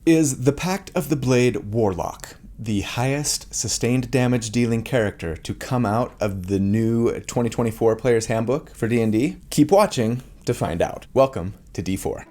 Is the Pact of the Blade Warlock the highest sustained damage dealing character to come out of the new 2024 Player's Handbook for D&D? Keep watching to find out. Welcome to D4.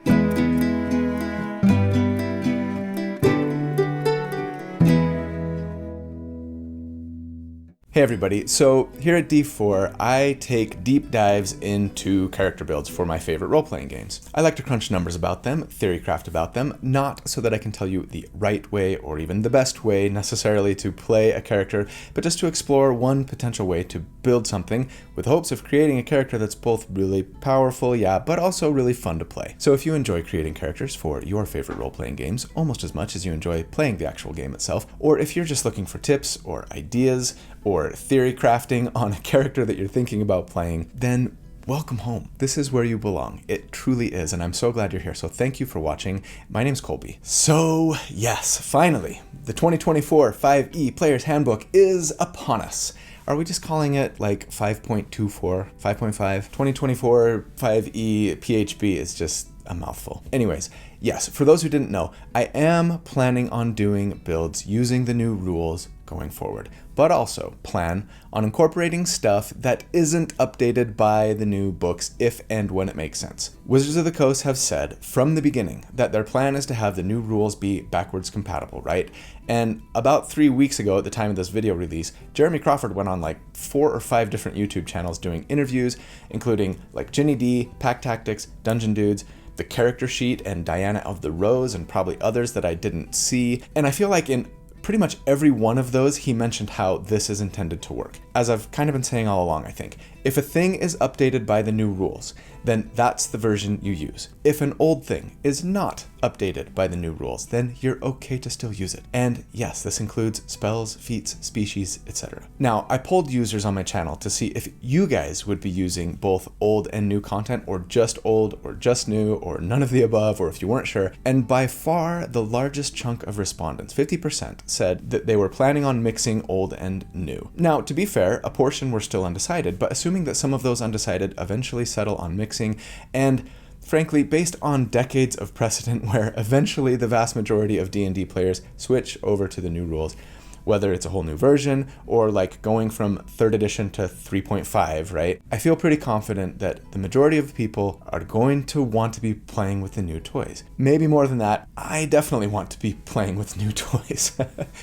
Hey everybody, so here at D4, I take deep dives into character builds for my favorite role-playing games. I like to crunch numbers about them, theorycraft about them, not so that I can tell you the right way or even the best way necessarily to play a character, but just to explore one potential way to build something with hopes of creating a character that's both really powerful, yeah, but also really fun to play. So if you enjoy creating characters for your favorite role-playing games almost as much as you enjoy playing the actual game itself, or if you're just looking for tips or ideas, or theory crafting on a character that you're thinking about playing, then welcome home. This is where you belong. It truly is, and I'm so glad you're here. So thank you for watching. My name's Colby. So yes, finally, the 2024 5e Player's Handbook is upon us. Are we just calling it like 5.24, 5.5? 2024 5e PHB is just a mouthful. Anyways, yes, for those who didn't know, I am planning on doing builds using the new rules going forward, but also plan on incorporating stuff that isn't updated by the new books if and when it makes sense. Wizards of the Coast have said from the beginning that their plan is to have the new rules be backwards compatible, right? And about 3 weeks ago at the time of this video release, Jeremy Crawford went on like 4 or 5 different YouTube channels doing interviews, including like Ginny D, Pack Tactics, Dungeon Dudes, the Character Sheet, and Diana of the Rose, and probably others that I didn't see. And I feel like in pretty much every one of those, he mentioned how this is intended to work. As I've kind of been saying all along, I think, if a thing is updated by the new rules, then that's the version you use. If an old thing is not updated by the new rules, then you're okay to still use it. And yes, this includes spells, feats, species, etc. Now, I polled users on my channel to see if you guys would be using both old and new content, or just old, or just new, or none of the above, or if you weren't sure. And by far, the largest chunk of respondents, 50%, said that they were planning on mixing old and new. Now, to be fair, a portion were still undecided, but assuming that some of those undecided eventually settle on mixing, and frankly, based on decades of precedent where eventually the vast majority of D&D players switch over to the new rules, whether it's a whole new version or like going from 3rd edition to 3.5, right? I feel pretty confident that the majority of people are going to want to be playing with the new toys. Maybe more than that, I definitely want to be playing with new toys.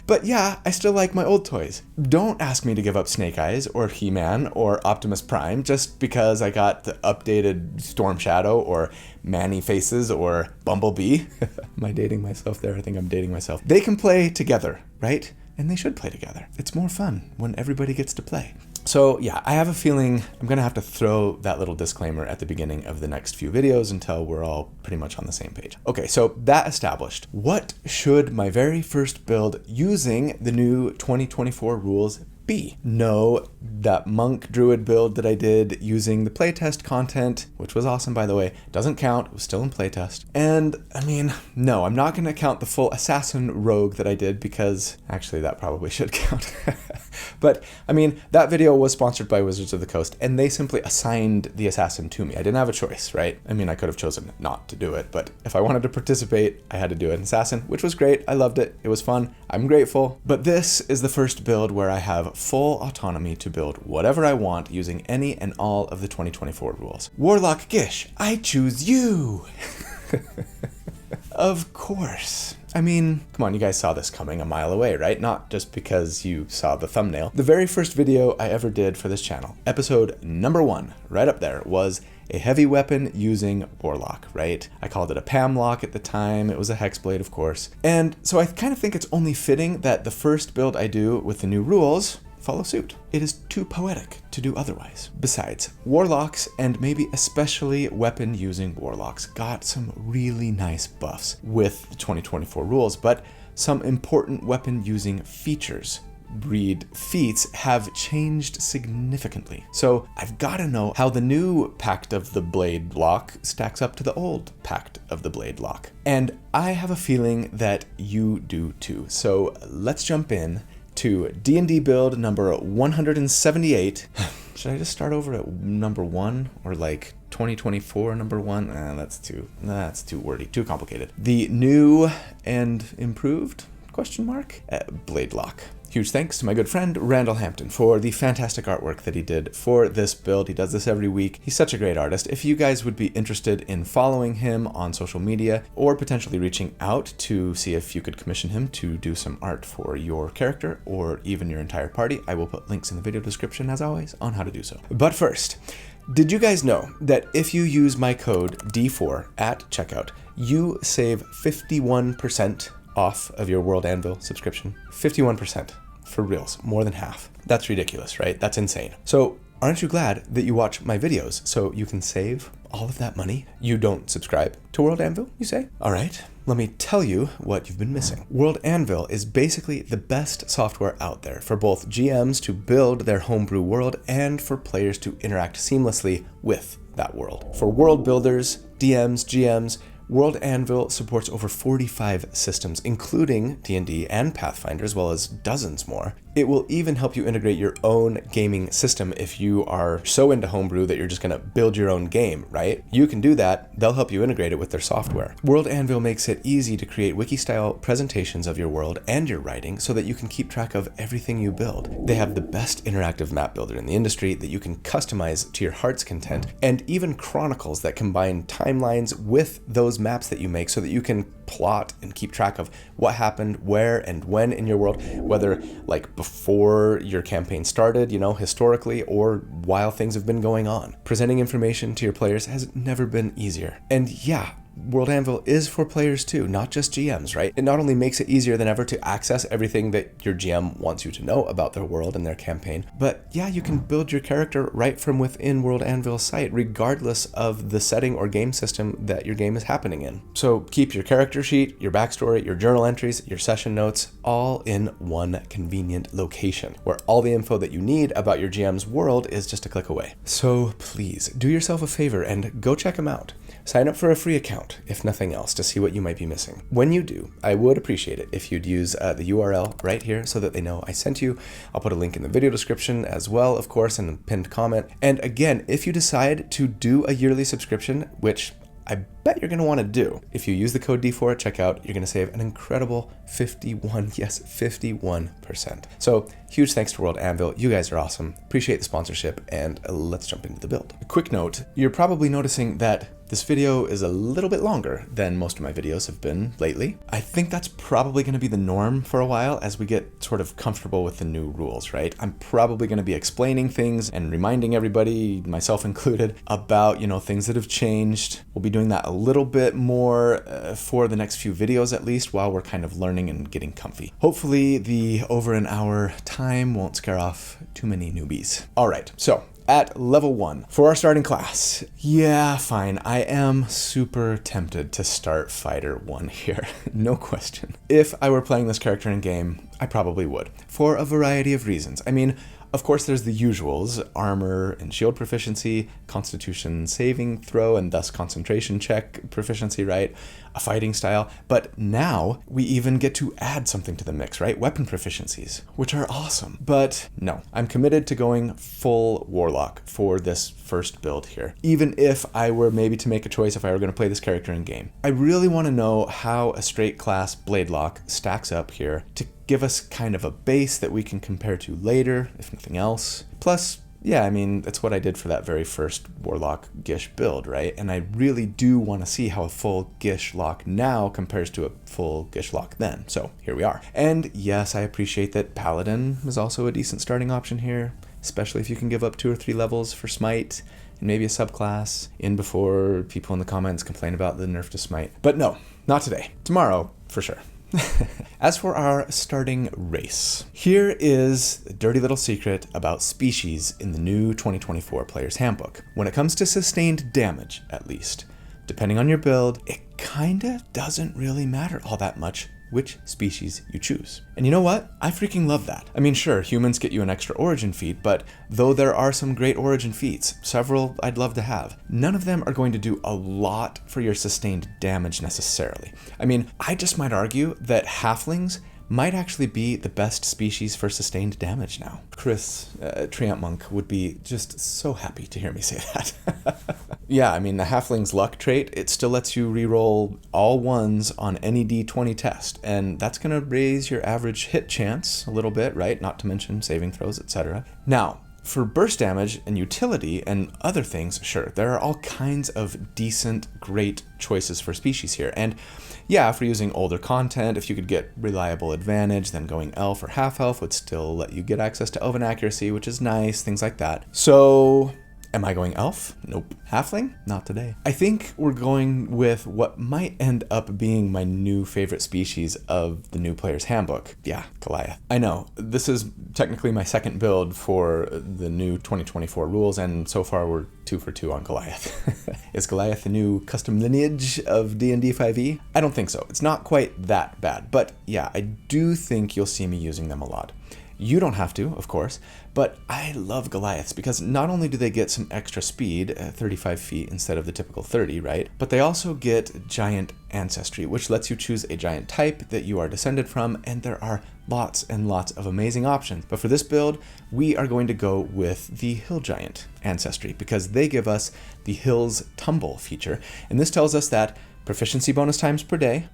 But yeah, I still like my old toys. Don't ask me to give up Snake Eyes or He-Man or Optimus Prime just because I got the updated Storm Shadow or Manny Faces or Bumblebee. Am I dating myself there? I think I'm dating myself. They can play together, right? And they should play together. It's more fun when everybody gets to play. So yeah, I have a feeling I'm gonna have to throw that little disclaimer at the beginning of the next few videos until we're all pretty much on the same page. Okay, so that established, what should my very first build using the new 2024 rules be? No, that monk druid build that I did using the playtest content, which was awesome by the way, doesn't count. It was still in playtest. And I mean, no, I'm not gonna count the full assassin rogue that I did because actually that probably should count. But I mean, that video was sponsored by Wizards of the Coast and they simply assigned the assassin to me. I didn't have a choice, right? I mean, I could have chosen not to do it, but if I wanted to participate, I had to do it. An assassin, which was great. I loved it. It was fun. I'm grateful. But this is the first build where I have full autonomy to build whatever I want using any and all of the 2024 rules. Warlock Gish, I choose you! Of course. I mean, come on, you guys saw this coming a mile away, right? Not just because you saw the thumbnail. The very first video I ever did for this channel, episode number 1, right up there, was a heavy weapon using Warlock, right? I called it a Pamlock at the time. It was a Hexblade, of course. And so I kind of think it's only fitting that the first build I do with the new rules follow suit. It is too poetic to do otherwise. Besides, Warlocks, and maybe especially weapon-using Warlocks, got some really nice buffs with the 2024 rules, but some important weapon-using features, read feats, have changed significantly. So I've got to know how the new Pact of the Bladelock stacks up to the old Pact of the Bladelock. And I have a feeling that you do too. So let's jump in to D&D Build number 178. Should I just start over at number 1 or like 2024 number 1. That's too wordy, too complicated. The new and improved ? Bladelock. Huge thanks to my good friend Randall Hampton for the fantastic artwork that he did for this build. He does this every week. He's such a great artist. If you guys would be interested in following him on social media or potentially reaching out to see if you could commission him to do some art for your character or even your entire party, I will put links in the video description as always on how to do so. But first, did you guys know that if you use my code D4 at checkout, you save 51% off of your World Anvil subscription? 51%. For reals, more than half. That's ridiculous, right? That's insane. So aren't you glad that you watch my videos so you can save all of that money? You don't subscribe to World Anvil, you say? All right, let me tell you what you've been missing. World Anvil is basically the best software out there for both GMs to build their homebrew world and for players to interact seamlessly with that world. For world builders, DMs, GMs, World Anvil supports over 45 systems, including D&D and Pathfinder, as well as dozens more. It will even help you integrate your own gaming system if you are so into homebrew that you're just gonna build your own game, right? You can do that. They'll help you integrate it with their software. World Anvil makes it easy to create wiki-style presentations of your world and your writing so that you can keep track of everything you build. They have the best interactive map builder in the industry that you can customize to your heart's content, and even chronicles that combine timelines with those maps that you make so that you can plot and keep track of what happened, where and when in your world, whether like before your campaign started, historically, or while things have been going on. Presenting information to your players has never been easier. And yeah, World Anvil is for players too, not just GMs, right? It not only makes it easier than ever to access everything that your GM wants you to know about their world and their campaign, but yeah, you can build your character right from within World Anvil's site, regardless of the setting or game system that your game is happening in. So keep your character sheet, your backstory, your journal entries, your session notes, all in one convenient location, where all the info that you need about your GM's world is just a click away. So please, do yourself a favor and go check them out. Sign up for a free account, if nothing else, to see what you might be missing. When you do, I would appreciate it if you'd use the URL right here so that they know I sent you. I'll put a link in the video description as well, of course, in the pinned comment. And again, if you decide to do a yearly subscription, which I bet you're going to want to do, if you use the code D4 at checkout, you're going to save an incredible 51%. So huge thanks to World Anvil. You guys are awesome. Appreciate the sponsorship, and let's jump into the build. A quick note, you're probably noticing that this video is a little bit longer than most of my videos have been lately. I think that's probably going to be the norm for a while as we get sort of comfortable with the new rules, right? I'm probably going to be explaining things and reminding everybody, myself included, about, things that have changed. We'll be doing that a little bit more for the next few videos at least, while we're kind of learning and getting comfy. Hopefully the over an hour time won't scare off too many newbies. All right, so at level 1 for our starting class. Yeah, fine. I am super tempted to start Fighter 1 here. No question. If I were playing this character in game, I probably would, for a variety of reasons. I mean, of course, there's the usuals: armor and shield proficiency, constitution saving throw, and thus concentration check proficiency, right? A fighting style. But now we even get to add something to the mix, right? Weapon proficiencies, which are awesome. But no, I'm committed to going full warlock for this first build here. Even if I were maybe to make a choice if I were going to play this character in game. I really want to know how a straight class Bladelock stacks up here to give us kind of a base that we can compare to later, if nothing else. Plus, yeah, I mean, that's what I did for that very first Warlock Gish build, right? And I really do want to see how a full Gish lock now compares to a full Gish lock then. So here we are. And yes, I appreciate that Paladin is also a decent starting option here, especially if you can give up 2 or 3 levels for Smite and maybe a subclass in before people in the comments complain about the nerf to Smite. But no, not today. Tomorrow, for sure. As for our starting race, here is a dirty little secret about species in the new 2024 Player's Handbook. When it comes to sustained damage, at least, depending on your build, it kinda doesn't really matter all that much which species you choose. And you know what? I freaking love that. I mean, sure, humans get you an extra origin feat, but though there are some great origin feats, several I'd love to have, none of them are going to do a lot for your sustained damage necessarily. I mean, I just might argue that halflings might actually be the best species for sustained damage now. Chris, Treant Monk, would be just so happy to hear me say that. Yeah, I mean, the Halfling's luck trait, it still lets you reroll all ones on any d20 test, and that's going to raise your average hit chance a little bit, right? Not to mention saving throws, etc. Now, for burst damage and utility and other things, sure, there are all kinds of decent, great choices for species here. And yeah, if we're using older content, if you could get reliable advantage, then going elf or half elf would still let you get access to elven accuracy, which is nice, things like that. So, am I going elf? Nope. Halfling? Not today. I think we're going with what might end up being my new favorite species of the new player's handbook. Yeah, Goliath. I know, this is technically my second build for the new 2024 rules, and so far we're 2 for 2 on Goliath. Is Goliath the new custom lineage of D&D 5e? I don't think so. It's not quite that bad, but yeah, I do think you'll see me using them a lot. You don't have to, of course, but I love Goliaths because not only do they get some extra speed, 35 feet instead of the typical 30, right? But they also get giant ancestry, which lets you choose a giant type that you are descended from, and there are lots and lots of amazing options. But for this build, we are going to go with the Hill Giant ancestry because they give us the Hills Tumble feature, and this tells us that proficiency bonus times per day,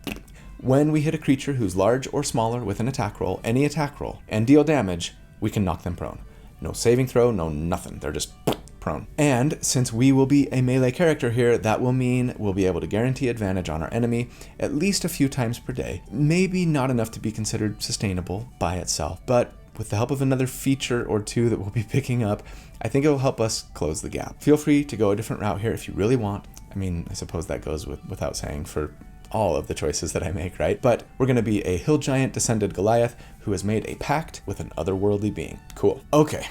when we hit a creature who's large or smaller with an attack roll, any attack roll, and deal damage, we can knock them prone. No saving throw, no nothing. They're just prone. And since we will be a melee character here, that will mean we'll be able to guarantee advantage on our enemy at least a few times per day. Maybe not enough to be considered sustainable by itself, but with the help of another feature or two that we'll be picking up, I think it will help us close the gap. Feel free to go a different route here if you really want. I mean, I suppose that goes without saying for all of the choices that I make, right? But we're going to be a Hill Giant descended Goliath who has made a pact with an otherworldly being. Cool. Okay.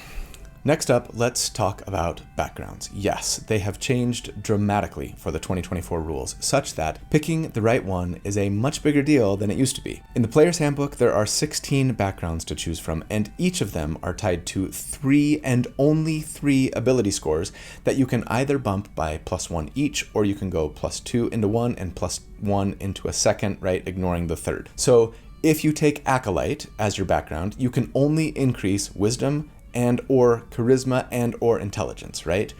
Next up, let's talk about backgrounds. Yes, they have changed dramatically for the 2024 rules, such that picking the right one is a much bigger deal than it used to be. In the player's handbook, there are 16 backgrounds to choose from, and each of them are tied to 3 and only 3 ability scores that you can either bump by +1 each, or you can go +2 into one and +1 into a second, right, ignoring the third. So if you take Acolyte as your background, you can only increase Wisdom and or Charisma and or Intelligence, right?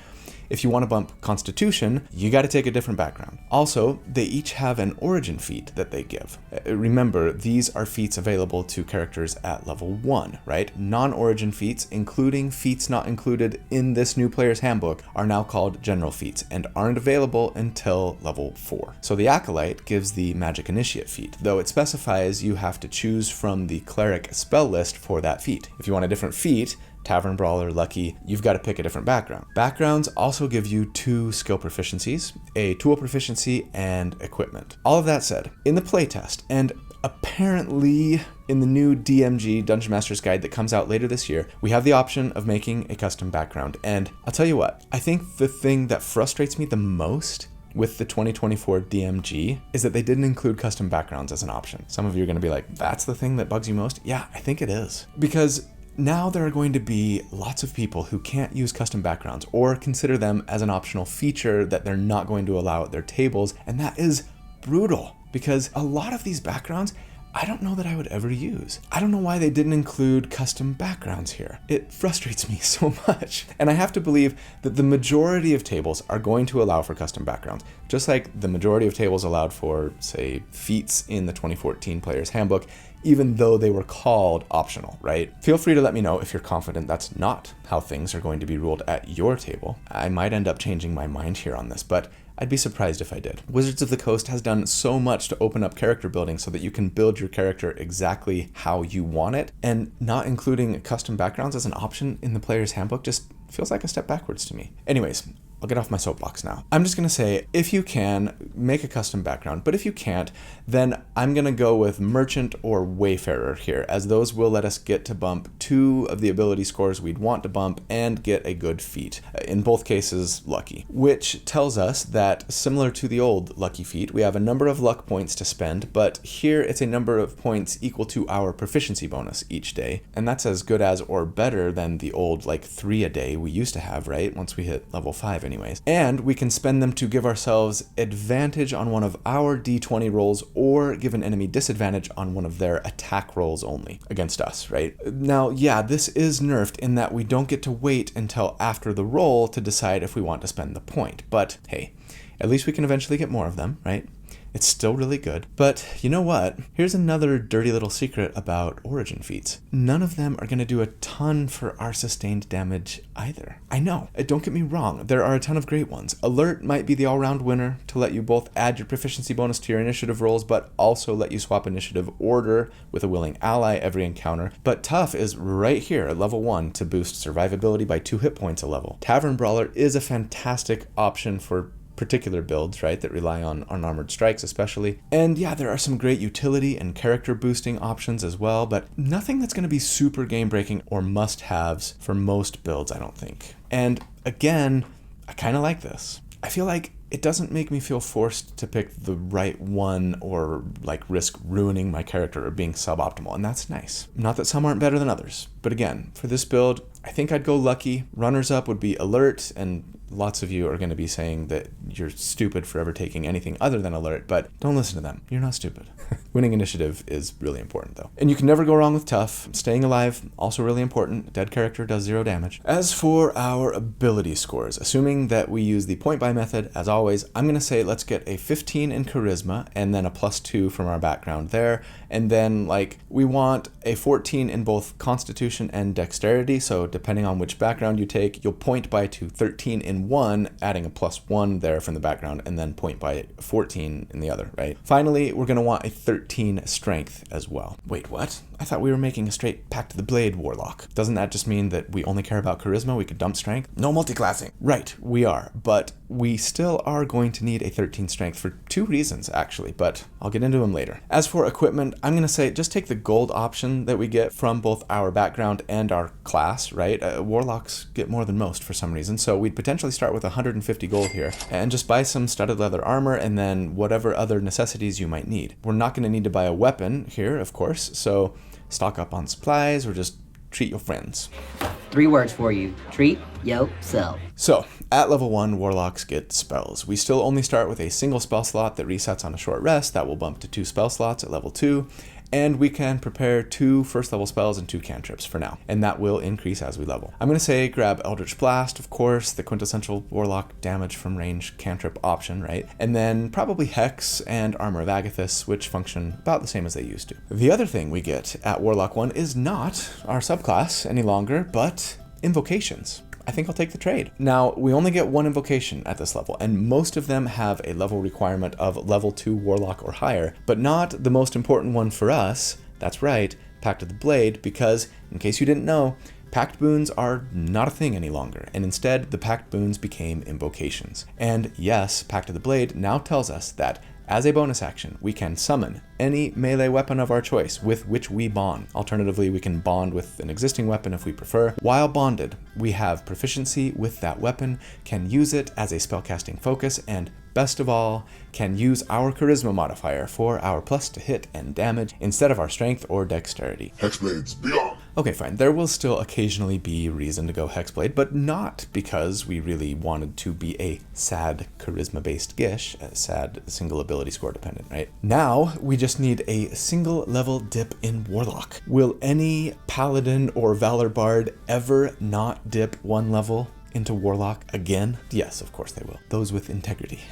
If you want to bump Constitution, you got to take a different background. Also, they each have an origin feat that they give. Remember, these are feats available to characters at level 1, right? Non-origin feats, including feats not included in this new player's handbook, are now called general feats and aren't available until level 4. So the Acolyte gives the Magic Initiate feat, though it specifies you have to choose from the Cleric spell list for that feat. If you want a different feat, Tavern Brawler, Lucky, you've got to pick a different background. Backgrounds also give you 2 skill proficiencies, a tool proficiency, and equipment. All of that said, in the playtest, and apparently in the new DMG Dungeon Master's Guide that comes out later this year, we have the option of making a custom background. And I'll tell you what, I think the thing that frustrates me the most with the 2024 DMG is that they didn't include custom backgrounds as an option. Some of you are going to be like, that's the thing that bugs you most? Yeah, I think it is. Because now there are going to be lots of people who can't use custom backgrounds or consider them as an optional feature that they're not going to allow at their tables, and that is brutal because a lot of these backgrounds I don't know that I would ever use. I don't know why they didn't include custom backgrounds here. It frustrates me so much. And I have to believe that the majority of tables are going to allow for custom backgrounds, just like the majority of tables allowed for, say, feats in the 2014 Player's Handbook, even though they were called optional, right? Feel free to let me know if you're confident that's not how things are going to be ruled at your table. I might end up changing my mind here on this, but I'd be surprised if I did. Wizards of the Coast has done so much to open up character building so that you can build your character exactly how you want it, and not including custom backgrounds as an option in the Player's Handbook just feels like a step backwards to me. Anyways, I'll get off my soapbox now. I'm just gonna say, if you can, make a custom background, but if you can't, then I'm gonna go with Merchant or Wayfarer here, as those will let us get to bump 2 of the ability scores we'd want to bump and get a good feat. In both cases, Lucky, which tells us that, similar to the old Lucky feat, we have a number of luck points to spend, but here it's a number of points equal to our proficiency bonus each day, and that's as good as or better than the old, like, 3 a day we used to have, right, once we hit level 5 anyways. And we can spend them to give ourselves advantage on one of our d20 rolls or give an enemy disadvantage on one of their attack rolls only against us, right? Now, yeah, this is nerfed in that we don't get to wait until after the roll to decide if we want to spend the point. But hey, at least we can eventually get more of them, right? It's still really good. But you know what? Here's another dirty little secret about origin feats. None of them are going to do a ton for our sustained damage either. I know, don't get me wrong, there are a ton of great ones. Alert might be the all-round winner to let you both add your proficiency bonus to your initiative rolls, but also let you swap initiative order with a willing ally every encounter. But Tough is right here at level 1 to boost survivability by 2 hit points a level. Tavern Brawler is a fantastic option for particular builds, right, that rely on unarmored strikes especially. And yeah, there are some great utility and character boosting options as well, but nothing that's going to be super game breaking or must-haves for most builds, I don't think. And again, I kind of like this. I feel like it doesn't make me feel forced to pick the right one or like risk ruining my character or being suboptimal, and that's nice. Not that some aren't better than others, but again, for this build, I think I'd go lucky. Runners up would be Alert, and lots of you are going to be saying that you're stupid for ever taking anything other than Alert, but don't listen to them. You're not stupid. Winning initiative is really important though. And you can never go wrong with Tough. Staying alive, also really important. Dead character does 0 damage. As for our ability scores, assuming that we use the point buy method, as always, I'm going to say let's get a 15 in charisma and then a +2 from our background there. And then like we want a 14 in both constitution and dexterity. So depending on which background you take, you'll point buy to 13 in one, adding a +1 there from the background, and then point by 14 in the other, right? Finally, we're going to want a 13 strength as well. Wait, what? I thought we were making a straight Pact of the Blade warlock. Doesn't that just mean that we only care about charisma? We could dump strength? No multiclassing. Right, we are, but we still are going to need a 13 strength for 2 reasons actually, but I'll get into them later. As for equipment, I'm going to say just take the gold option that we get from both our background and our class, right? Warlocks get more than most for some reason, so we'd potentially start with 150 gold here and just buy some studded leather armor and then whatever other necessities you might need. We're not going to need to buy a weapon here, of course, so stock up on supplies or just treat your friends. 3 words for you. Treat yourself. So, at level 1, Warlocks get spells. We still only start with a single spell slot that resets on a short rest. That will bump to 2 spell slots at level 2. And we can prepare 2 first level spells and 2 cantrips for now, and that will increase as we level. I'm going to say grab Eldritch Blast, of course, the quintessential Warlock damage from range cantrip option, right? And then probably Hex and Armor of Agathis, which function about the same as they used to. The other thing we get at Warlock 1 is not our subclass any longer, but invocations. I think I'll take the trade. Now, we only get 1 invocation at this level, and most of them have a level requirement of level 2 Warlock or higher, but not the most important one for us. That's right, Pact of the Blade, because, in case you didn't know, Pact boons are not a thing any longer, and instead, the Pact boons became invocations. And yes, Pact of the Blade now tells us that as a bonus action, we can summon any melee weapon of our choice with which we bond. Alternatively, we can bond with an existing weapon if we prefer. While bonded, we have proficiency with that weapon, can use it as a spellcasting focus, and best of all, can use our charisma modifier for our plus to hit and damage instead of our strength or dexterity. Hexblades, be on! Okay, fine. There will still occasionally be reason to go Hexblade, but not because we really wanted to be a sad charisma-based Gish, a sad single ability score dependent, right? Now, we just need a single level dip in Warlock. Will any Paladin or Valor Bard ever not dip 1 level into Warlock again? Yes, of course they will. Those with integrity.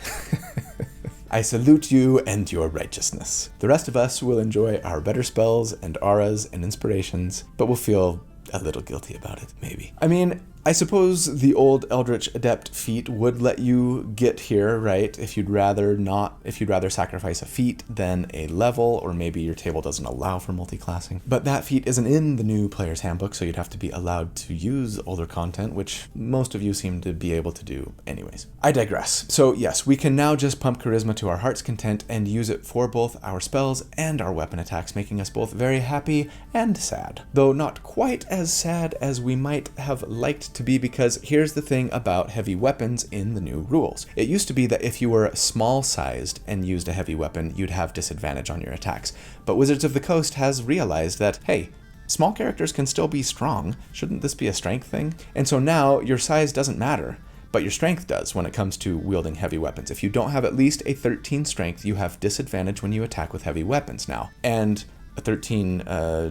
I salute you and your righteousness. The rest of us will enjoy our better spells and auras and inspirations, but we'll feel a little guilty about it, maybe. I mean, I suppose the old Eldritch Adept feat would let you get here, right? If you'd rather sacrifice a feat than a level, or maybe your table doesn't allow for multi-classing. But that feat isn't in the new player's handbook, so you'd have to be allowed to use older content, which most of you seem to be able to do anyways. I digress. So yes, we can now just pump charisma to our heart's content and use it for both our spells and our weapon attacks, making us both very happy and sad. Though not quite as sad as we might have liked to be, because here's the thing about heavy weapons in the new rules. It used to be that if you were small sized and used a heavy weapon, you'd have disadvantage on your attacks. But Wizards of the Coast has realized that, hey, small characters can still be strong. Shouldn't this be a strength thing? And so now your size doesn't matter, but your strength does when it comes to wielding heavy weapons. If you don't have at least a 13 strength, you have disadvantage when you attack with heavy weapons now. And a 13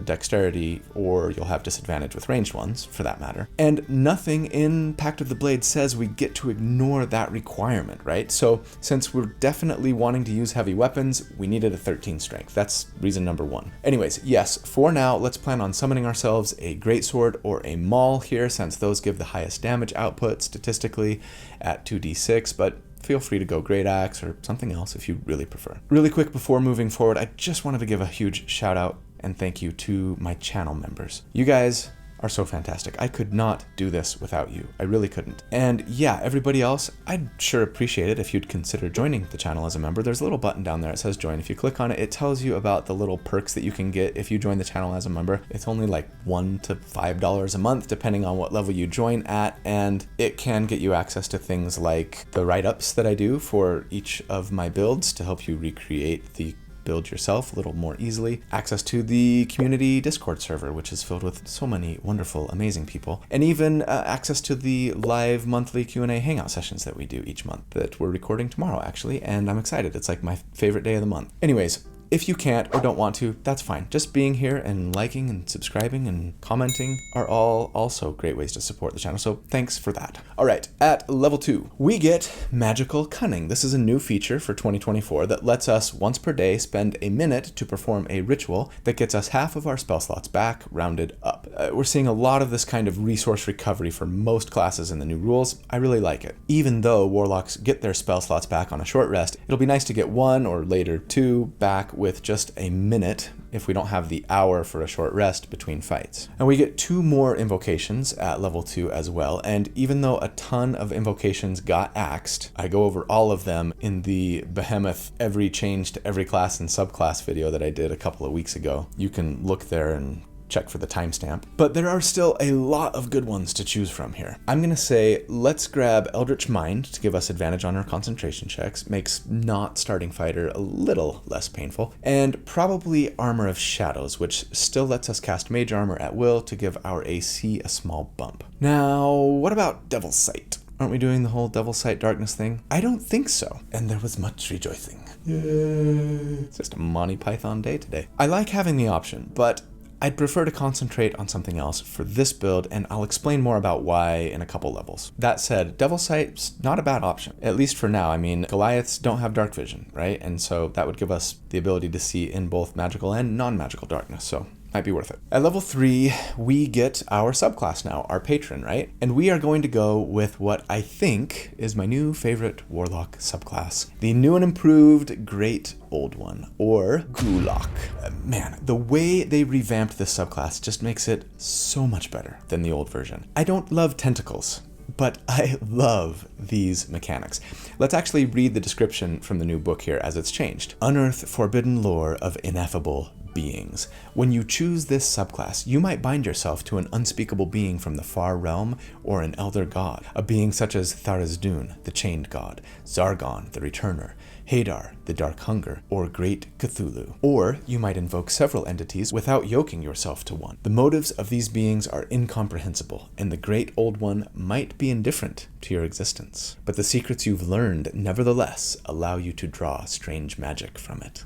dexterity, or you'll have disadvantage with ranged ones, for that matter. And nothing in Pact of the Blade says we get to ignore that requirement, right? So since we're definitely wanting to use heavy weapons, we needed a 13 strength. That's reason number one. Anyways, yes, for now, let's plan on summoning ourselves a greatsword or a maul here, since those give the highest damage output statistically at 2d6, but feel free to go Great Axe or something else if you really prefer. Really quick before moving forward, I just wanted to give a huge shout out and thank you to my channel members. You guys are so fantastic. I could not do this without you. I really couldn't. And yeah, everybody else, I'd sure appreciate it if you'd consider joining the channel as a member. There's a little button down there that says join. If you click on it, it tells you about the little perks that you can get if you join the channel as a member. It's only like $1 to $5 a month, depending on what level you join at, and it can get you access to things like the write-ups that I do for each of my builds to help you recreate the build yourself a little more easily, access to the community Discord server, which is filled with so many wonderful, amazing people, and even access to the live monthly Q&A hangout sessions that we do each month that we're recording tomorrow, actually, and I'm excited. It's like my favorite day of the month. Anyways, if you can't or don't want to, that's fine. Just being here and liking and subscribing and commenting are all also great ways to support the channel, so thanks for that. All right, at level 2, we get Magical Cunning. This is a new feature for 2024 that lets us once per day spend a minute to perform a ritual that gets us half of our spell slots back, rounded up. We're seeing a lot of this kind of resource recovery for most classes in the new rules. I really like it. Even though warlocks get their spell slots back on a short rest, it'll be nice to get 1 or later 2 back with just a minute if we don't have the hour for a short rest between fights. And we get 2 more invocations at level 2 as well, and even though a ton of invocations got axed, I go over all of them in the behemoth every change to every class and subclass video that I did a couple of weeks ago. You can look there and check for the timestamp. But there are still a lot of good ones to choose from here. I'm gonna say let's grab Eldritch Mind to give us advantage on our concentration checks, makes not starting fighter a little less painful, and probably Armor of Shadows, which still lets us cast Mage Armor at will to give our AC a small bump. Now, what about Devil's Sight? Aren't we doing the whole Devil's Sight darkness thing? I don't think so. And there was much rejoicing. Yay. It's just a Monty Python day today. I like having the option, but I'd prefer to concentrate on something else for this build, and I'll explain more about why in a couple levels. That said, Devil's Sight's not a bad option, at least for now. I mean, Goliaths don't have dark vision, right? And so that would give us the ability to see in both magical and non-magical darkness, so might be worth it. At level 3, we get our subclass now, our patron, right? And we are going to go with what I think is my new favorite warlock subclass, the new and improved Great Old One, or Gulak. Man, the way they revamped this subclass just makes it so much better than the old version. I don't love tentacles, but I love these mechanics. Let's actually read the description from the new book here as it's changed. Unearth forbidden lore of ineffable beings. When you choose this subclass, you might bind yourself to an unspeakable being from the far realm or an elder god, a being such as Tharizdun, the chained god, Zargon, the returner, Hadar, the dark hunger, or Great Cthulhu. Or you might invoke several entities without yoking yourself to one. The motives of these beings are incomprehensible, and the Great Old One might be indifferent to your existence. But the secrets you've learned nevertheless allow you to draw strange magic from it.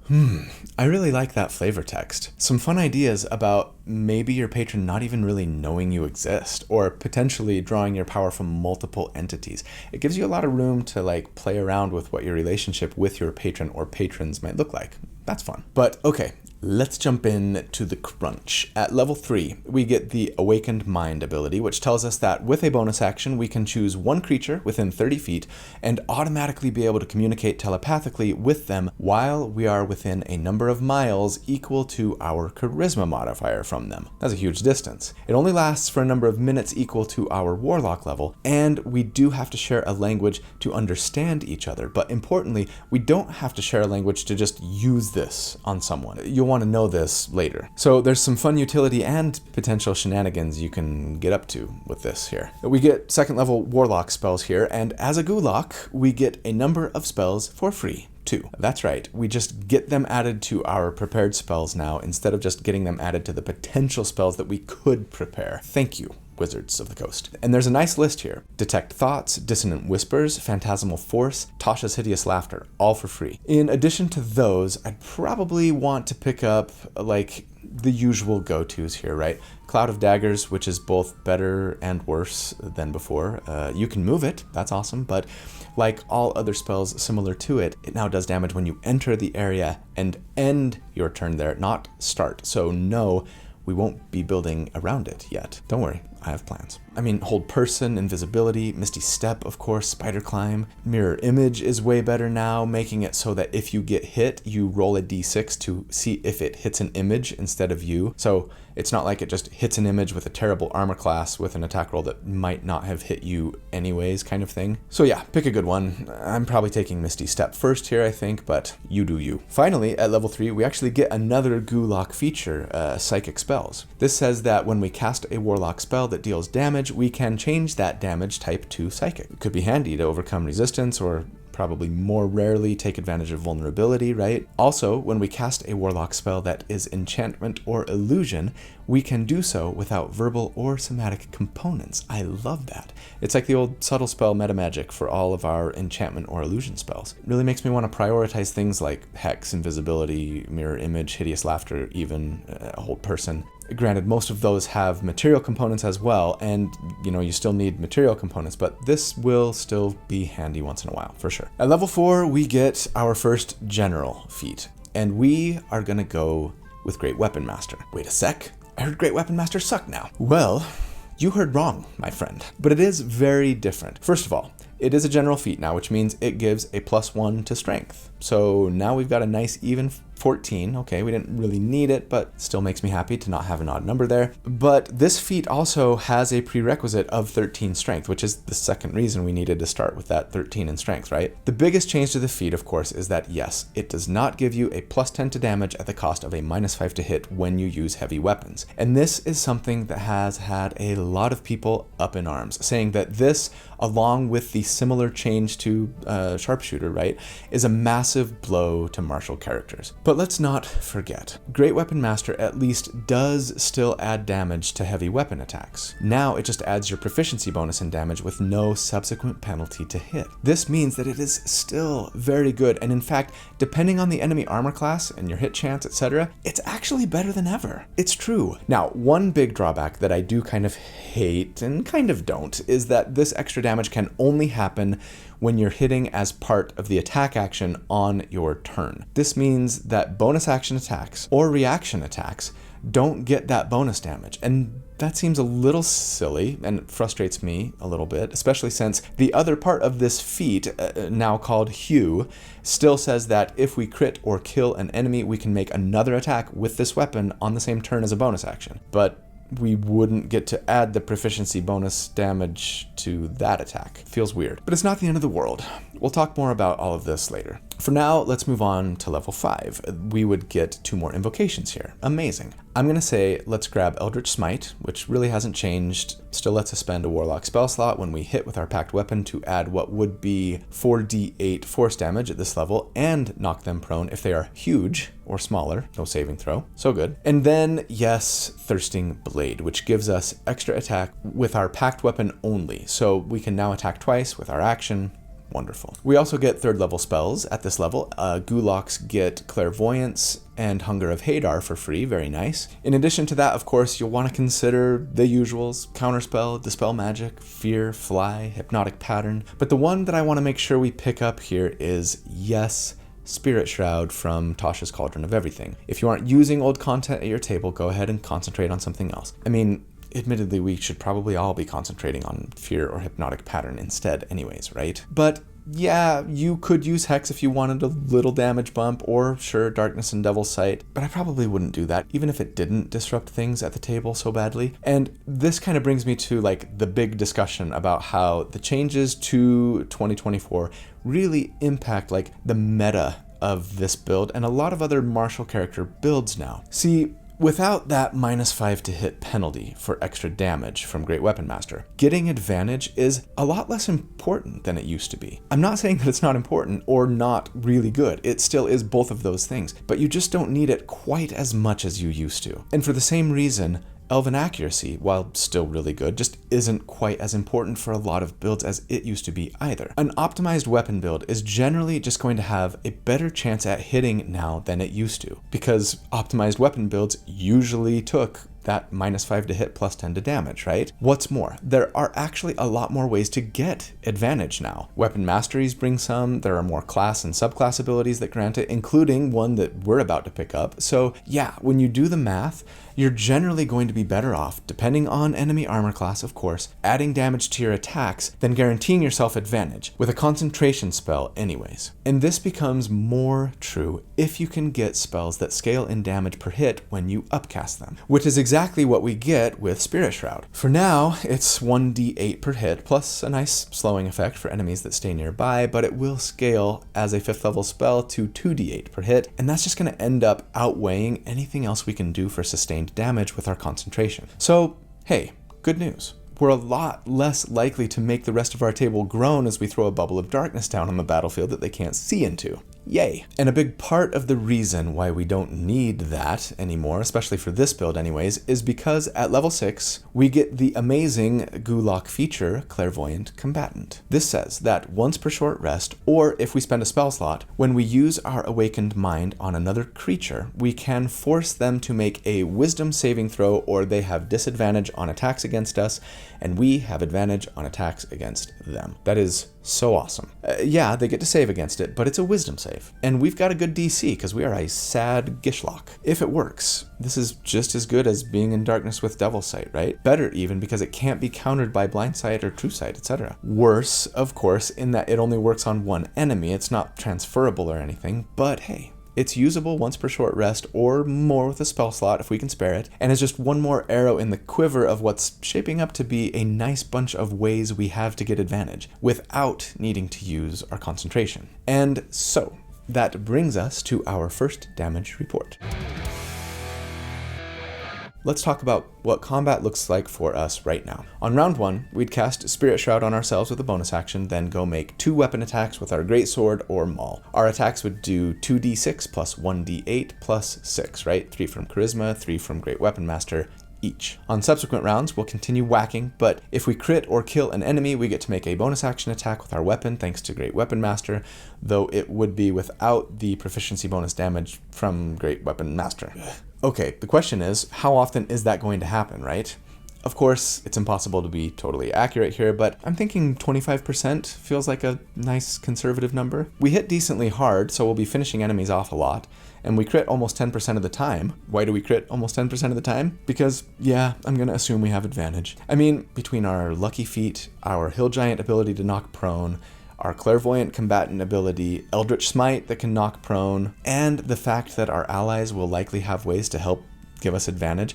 I really like that flavor text. Some fun ideas about maybe your patron not even really knowing you exist, or potentially drawing your power from multiple entities. It gives you a lot of room to like play around with what your relationship with your patron or patrons might look like. That's fun. But okay, let's jump in to the crunch. At level 3, we get the Awakened Mind ability, which tells us that with a bonus action, we can choose one creature within 30 feet and automatically be able to communicate telepathically with them while we are within a number of miles equal to our charisma modifier from them. That's a huge distance. It only lasts for a number of minutes equal to our warlock level, and we do have to share a language to understand each other. But importantly, we don't have to share a language to just use this on someone. You'll want to know this later. So there's some fun utility and potential shenanigans you can get up to with this here. We get second level warlock spells here, and as a Gulak, we get a number of spells for free too. That's right, we just get them added to our prepared spells now instead of just getting them added to the potential spells that we could prepare. Thank you, wizards of the coast. And there's a nice list here. Detect Thoughts, Dissonant Whispers, Phantasmal Force, Tasha's Hideous Laughter, all for free. In addition to those, I'd probably want to pick up like the usual go-tos here, right? Cloud of Daggers, which is both better and worse than before. You can move it, that's awesome, but like all other spells similar to it, it now does damage when you enter the area and end your turn there, not start. So no, we won't be building around it yet. Don't worry, I have plans. I mean, Hold Person, Invisibility, Misty Step, of course, Spider Climb. Mirror Image is way better now, making it so that if you get hit, you roll a d6 to see if it hits an image instead of you. So it's not like it just hits an image with a terrible armor class with an attack roll that might not have hit you anyways, kind of thing. So yeah, pick a good one. I'm probably taking Misty Step first here, I think, but you do you. Finally, at level 3, we actually get another Gulock feature, Psychic Spells. This says that when we cast a Warlock spell that deals damage, we can change that damage type to Psychic. It could be handy to overcome resistance, or probably more rarely take advantage of vulnerability, right? Also, when we cast a Warlock spell that is enchantment or illusion, we can do so without verbal or somatic components. I love that. It's like the old subtle spell meta magic for all of our enchantment or illusion spells. It really makes me want to prioritize things like Hex, Invisibility, Mirror Image, Hideous Laughter, even Hold Person. Granted, most of those have material components as well, and you still need material components, but this will still be handy once in a while, for sure. At level 4, we get our first general feat, and we are gonna go with Great Weapon Master. Wait a sec, I heard Great Weapon Master suck now. Well, you heard wrong, my friend, but it is very different. First of all, it is a general feat now, which means it gives a +1 to strength. So now we've got a nice even 14. Okay, we didn't really need it, but still makes me happy to not have an odd number there. But this feat also has a prerequisite of 13 strength, which is the second reason we needed to start with that 13 in strength, right? The biggest change to the feat, of course, is that yes, it does not give you a +10 to damage at the cost of a -5 to hit when you use heavy weapons. And this is something that has had a lot of people up in arms, saying that this, along with the similar change to Sharpshooter, right, is a massive blow to martial characters. But let's not forget, Great Weapon Master at least does still add damage to heavy weapon attacks. Now it just adds your proficiency bonus in damage with no subsequent penalty to hit. This means that it is still very good, and in fact, depending on the enemy armor class and your hit chance, etc., it's actually better than ever. It's true. Now, one big drawback that I do kind of hate and kind of don't is that this extra damage can only happen when you're hitting as part of the attack action on your turn. This means that bonus action attacks or reaction attacks don't get that bonus damage, and that seems a little silly and frustrates me a little bit, especially since the other part of this feat, now called Hue, still says that if we crit or kill an enemy, we can make another attack with this weapon on the same turn as a bonus action. But we wouldn't get to add the proficiency bonus damage to that attack. Feels weird, but it's not the end of the world. We'll talk more about all of this later. For now, let's move on to level 5. We would get 2 more invocations here. Amazing. I'm gonna say let's grab Eldritch Smite, which really hasn't changed. Still lets us spend a Warlock spell slot when we hit with our packed weapon to add what would be 4d8 force damage at this level and knock them prone if they are huge or smaller. No saving throw. So good. And then, yes, Thirsting Blade, which gives us extra attack with our packed weapon only. So we can now attack twice with our action. Wonderful. We also get 3rd level spells at this level. Gulocks get Clairvoyance and Hunger of Hadar for free, very nice. In addition to that, of course, you'll want to consider the usuals: Counterspell, Dispel Magic, Fear, Fly, Hypnotic Pattern. But the one that I want to make sure we pick up here is, yes, Spirit Shroud from Tasha's Cauldron of Everything. If you aren't using old content at your table, go ahead and concentrate on something else. I mean, admittedly, we should probably all be concentrating on Fear or Hypnotic Pattern instead anyways, right? But yeah, you could use Hex if you wanted a little damage bump, or sure, Darkness and Devil's Sight, but I probably wouldn't do that, even if it didn't disrupt things at the table so badly. And this kind of brings me to like the big discussion about how the changes to 2024 really impact like the meta of this build and a lot of other martial character builds now. See, without that -5 to hit penalty for extra damage from Great Weapon Master, getting advantage is a lot less important than it used to be. I'm not saying that it's not important or not really good. It still is both of those things, but you just don't need it quite as much as you used to. And for the same reason, Elven accuracy, while still really good, just isn't quite as important for a lot of builds as it used to be either. An optimized weapon build is generally just going to have a better chance at hitting now than it used to, because optimized weapon builds usually took that -5 to hit, +10 to damage, right? What's more, there are actually a lot more ways to get advantage now. Weapon masteries bring some, there are more class and subclass abilities that grant it, including one that we're about to pick up. So yeah, when you do the math, you're generally going to be better off, depending on enemy armor class of course, adding damage to your attacks than guaranteeing yourself advantage, with a concentration spell anyways. And this becomes more true if you can get spells that scale in damage per hit when you upcast them, which is exactly what we get with Spirit Shroud. For now, it's 1d8 per hit, plus a nice slowing effect for enemies that stay nearby, but it will scale as a 5th level spell to 2d8 per hit, and that's just going to end up outweighing anything else we can do for sustained damage with our concentration. So, hey, good news. We're a lot less likely to make the rest of our table groan as we throw a bubble of darkness down on the battlefield that they can't see into. Yay. And a big part of the reason why we don't need that anymore, especially for this build anyways, is because at level 6, we get the amazing Gulock feature, Clairvoyant Combatant. This says that once per short rest, or if we spend a spell slot, when we use our awakened mind on another creature, we can force them to make a wisdom saving throw, or they have disadvantage on attacks against us, and we have advantage on attacks against them. That is so awesome. Yeah, they get to save against it, but it's a wisdom save. And we've got a good DC because we are a sad Gishlock. If it works, this is just as good as being in darkness with Devil's Sight, right? Better even because it can't be countered by Blind Sight or True Sight, etc. Worse, of course, in that it only works on one enemy. It's not transferable or anything, but hey, it's usable once per short rest or more with a spell slot if we can spare it, and is just one more arrow in the quiver of what's shaping up to be a nice bunch of ways we have to get advantage without needing to use our concentration. And so, that brings us to our first damage report. Let's talk about what combat looks like for us right now. On round 1, we'd cast Spirit Shroud on ourselves with a bonus action, then go make 2 weapon attacks with our Greatsword or Maul. Our attacks would do 2d6 plus 1d8 plus 6, right? 3 from Charisma, 3 from Great Weapon Master each. On subsequent rounds, we'll continue whacking, but if we crit or kill an enemy, we get to make a bonus action attack with our weapon thanks to Great Weapon Master, though it would be without the proficiency bonus damage from Great Weapon Master. Okay, the question is, how often is that going to happen, right? Of course, it's impossible to be totally accurate here, but I'm thinking 25% feels like a nice conservative number. We hit decently hard, so we'll be finishing enemies off a lot, and we crit almost 10% of the time. Why do we crit almost 10% of the time? Because, yeah, I'm gonna assume we have advantage. I mean, between our Lucky Feet, our Hill Giant ability to knock prone, our Clairvoyant Combatant ability, Eldritch Smite that can knock prone, and the fact that our allies will likely have ways to help give us advantage,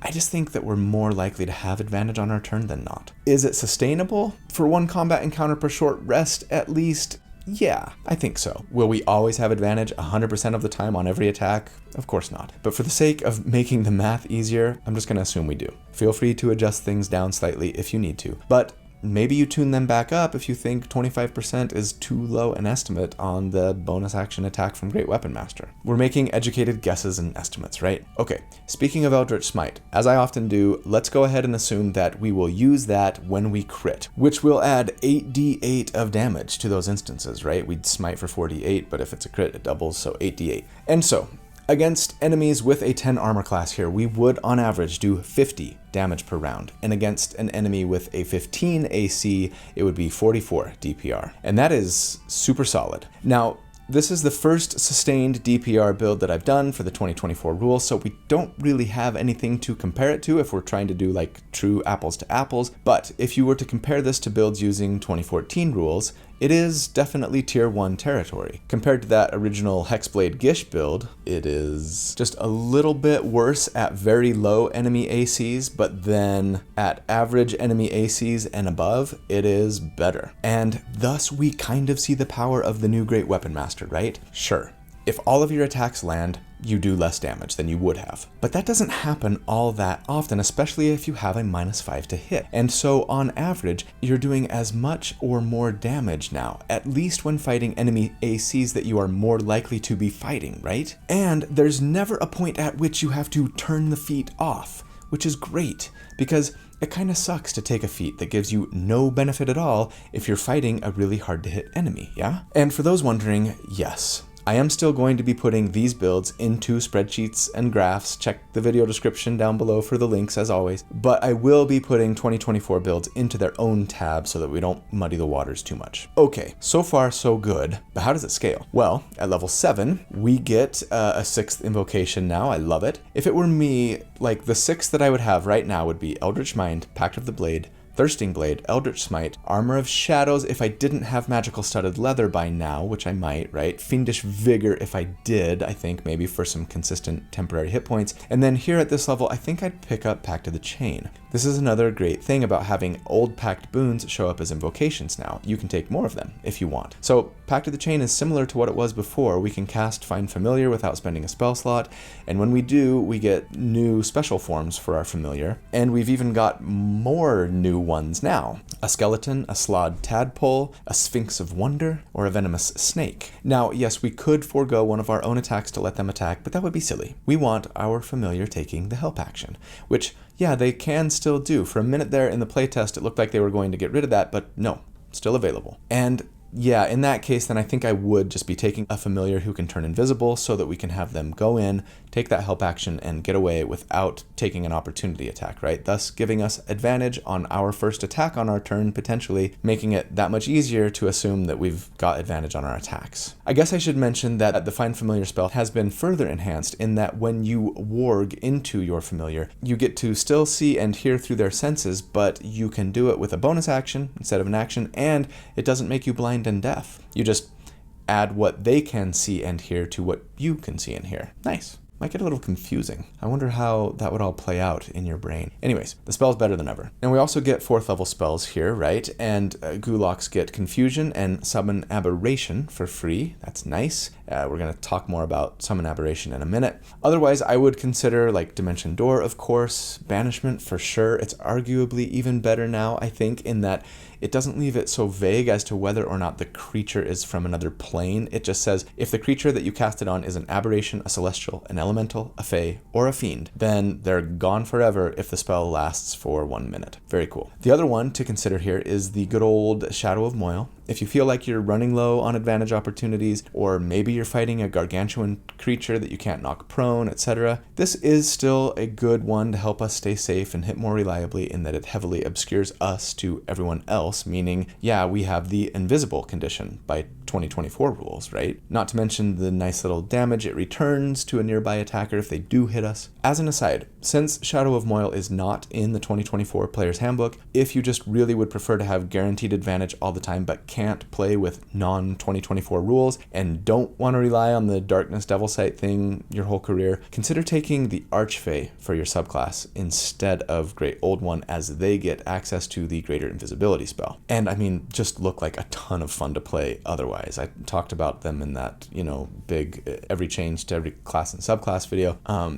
I just think that we're more likely to have advantage on our turn than not. Is it sustainable? For one combat encounter per short rest, at least? Yeah, I think so. Will we always have advantage 100% of the time on every attack? Of course not. But for the sake of making the math easier, I'm just gonna assume we do. Feel free to adjust things down slightly if you need to. But maybe you tune them back up if you think 25% is too low an estimate on the bonus action attack from Great Weapon Master. We're making educated guesses and estimates, right? Okay, speaking of Eldritch Smite, as I often do, let's go ahead and assume that we will use that when we crit, which will add 8d8 of damage to those instances, right? We'd smite for 4d8, but if it's a crit, it doubles, so 8d8. And so, against enemies with a 10 armor class here, we would on average do 50 damage per round. And against an enemy with a 15 AC, it would be 44 DPR. And that is super solid. Now, this is the first sustained DPR build that I've done for the 2024 rules, so we don't really have anything to compare it to if we're trying to do like true apples to apples. But if you were to compare this to builds using 2014 rules, it is definitely tier 1 territory. Compared to that original Hexblade Gish build, it is just a little bit worse at very low enemy ACs, but then at average enemy ACs and above, it is better. And thus we kind of see the power of the new Great Weapon Master, right? Sure. If all of your attacks land, you do less damage than you would have. But that doesn't happen all that often, especially if you have a -5 to hit. And so on average, you're doing as much or more damage now, at least when fighting enemy ACs that you are more likely to be fighting, right? And there's never a point at which you have to turn the feat off, which is great because it kind of sucks to take a feat that gives you no benefit at all if you're fighting a really hard to hit enemy, yeah? And for those wondering, yes, I am still going to be putting these builds into spreadsheets and graphs. Check the video description down below for the links as always. But I will be putting 2024 builds into their own tab so that we don't muddy the waters too much. Okay, so far so good, but how does it scale? Well, at level 7, we get a 6th invocation now. I love it. If it were me, like the 6th that I would have right now would be Eldritch Mind, Pact of the Blade, Thirsting Blade, Eldritch Smite, Armor of Shadows if I didn't have Magical Studded Leather by now, which I might, right? Fiendish Vigor if I did, I think maybe for some consistent temporary hit points. And then here at this level, I think I'd pick up Pact of the Chain. This is another great thing about having old Pact boons show up as invocations now. You can take more of them if you want. So Pact of the Chain is similar to what it was before. We can cast Find Familiar without spending a spell slot, and when we do, we get new special forms for our familiar, and we've even got more new ones now. A skeleton, a slod tadpole, a sphinx of wonder, or a venomous snake. Now, yes, we could forego one of our own attacks to let them attack, but that would be silly. We want our familiar taking the help action, which, yeah, they can still do. For a minute there in the playtest, it looked like they were going to get rid of that, but no, still available. And yeah, in that case, then I think I would just be taking a familiar who can turn invisible so that we can have them go in, take that help action, and get away without taking an opportunity attack, right? Thus giving us advantage on our first attack on our turn, potentially making it that much easier to assume that we've got advantage on our attacks. I guess I should mention that the Find Familiar spell has been further enhanced in that when you warg into your familiar, you get to still see and hear through their senses, but you can do it with a bonus action instead of an action, and it doesn't make you blind and deaf. You just add what they can see and hear to what you can see and hear. Nice. Might get a little confusing. I wonder how that would all play out in your brain. Anyways, the spell's better than ever. And we also get 4th level spells here, right? And Gulaks get Confusion and Summon Aberration for free. That's nice. We're going to talk more about Summon Aberration in a minute. Otherwise, I would consider like Dimension Door, of course, Banishment for sure. It's arguably even better now, I think, in that it doesn't leave it so vague as to whether or not the creature is from another plane. It just says, if the creature that you cast it on is an aberration, a celestial, an elemental, a fae, or a fiend, then they're gone forever if the spell lasts for 1 minute. Very cool. The other one to consider here is the good old Shadow of Moil. If you feel like you're running low on advantage opportunities, or maybe you're fighting a gargantuan creature that you can't knock prone, etc., this is still a good one to help us stay safe and hit more reliably in that it heavily obscures us to everyone else, meaning, yeah, we have the invisible condition by 2024 rules, right? Not to mention the nice little damage it returns to a nearby attacker if they do hit us. As an aside, since Shadow of Moil is not in the 2024 Player's Handbook, if you just really would prefer to have guaranteed advantage all the time but can't play with non-2024 rules and don't want to rely on the Darkness Devil Sight thing your whole career, consider taking the Archfey for your subclass instead of Great Old One, as they get access to the Greater Invisibility spell. And I mean, just look like a ton of fun to play otherwise. I talked about them in that, big every change to every class and subclass video.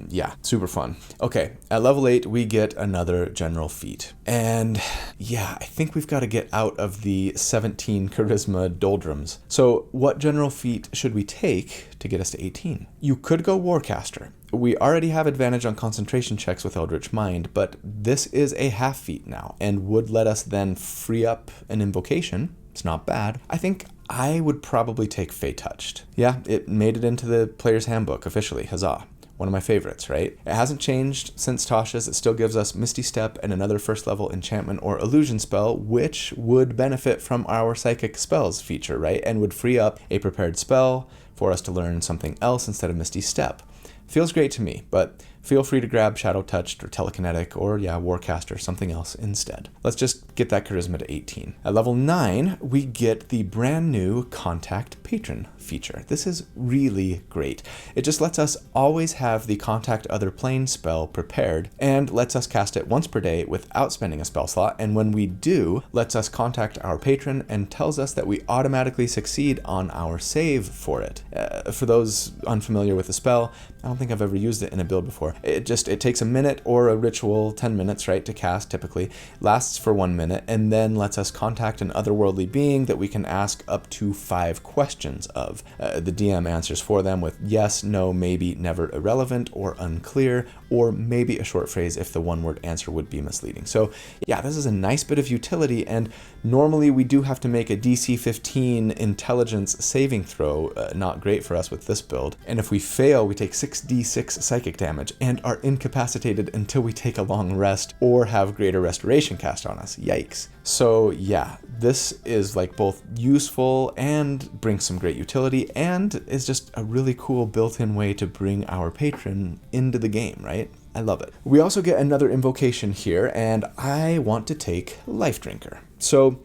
Yeah, super fun. Okay, at level 8, we get another general feat. And yeah, I think we've got to get out of the 17 charisma doldrums. So what general feat should we take to get us to 18? You could go Warcaster. We already have advantage on concentration checks with Eldritch Mind, but this is a half feat now and would let us then free up an invocation. It's not bad. I think I would probably take Fey Touched. Yeah, it made it into the Player's Handbook officially. Huzzah. One of my favorites, right? It hasn't changed since Tasha's. It still gives us Misty Step and another first level enchantment or illusion spell, which would benefit from our Psychic Spells feature, right? And would free up a prepared spell for us to learn something else instead of Misty Step. Feels great to me, but feel free to grab Shadow Touched or Telekinetic or, Warcaster, something else instead. Let's just get that charisma to 18. At level 9, we get the brand new Contact Patron feature. This is really great. It just lets us always have the Contact Other Plane spell prepared and lets us cast it once per day without spending a spell slot, and when we do, lets us contact our patron and tells us that we automatically succeed on our save for it. For those unfamiliar with the spell, I don't think I've ever used it in a build before. before. It takes a minute or a ritual 10 minutes, right, to cast typically, lasts for 1 minute, and then lets us contact an otherworldly being that we can ask up to 5 questions of. The DM answers for them with yes, no, maybe, never, irrelevant, or unclear, or maybe a short phrase if the one-word answer would be misleading. So yeah, this is a nice bit of utility, and normally we do have to make a DC 15 intelligence saving throw, not great for us with this build, and if we fail, we take 6d6 psychic damage and are incapacitated until we take a long rest or have greater restoration cast on us. Yikes. So yeah, this is like both useful and brings some great utility, and is just a really cool built-in way to bring our patron into the game, right? I love it. We also get another invocation here, and I want to take Life Drinker. So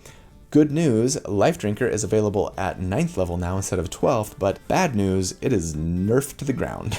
good news, Life Drinker is available at 9th level now instead of 12th, but bad news, it is nerfed to the ground.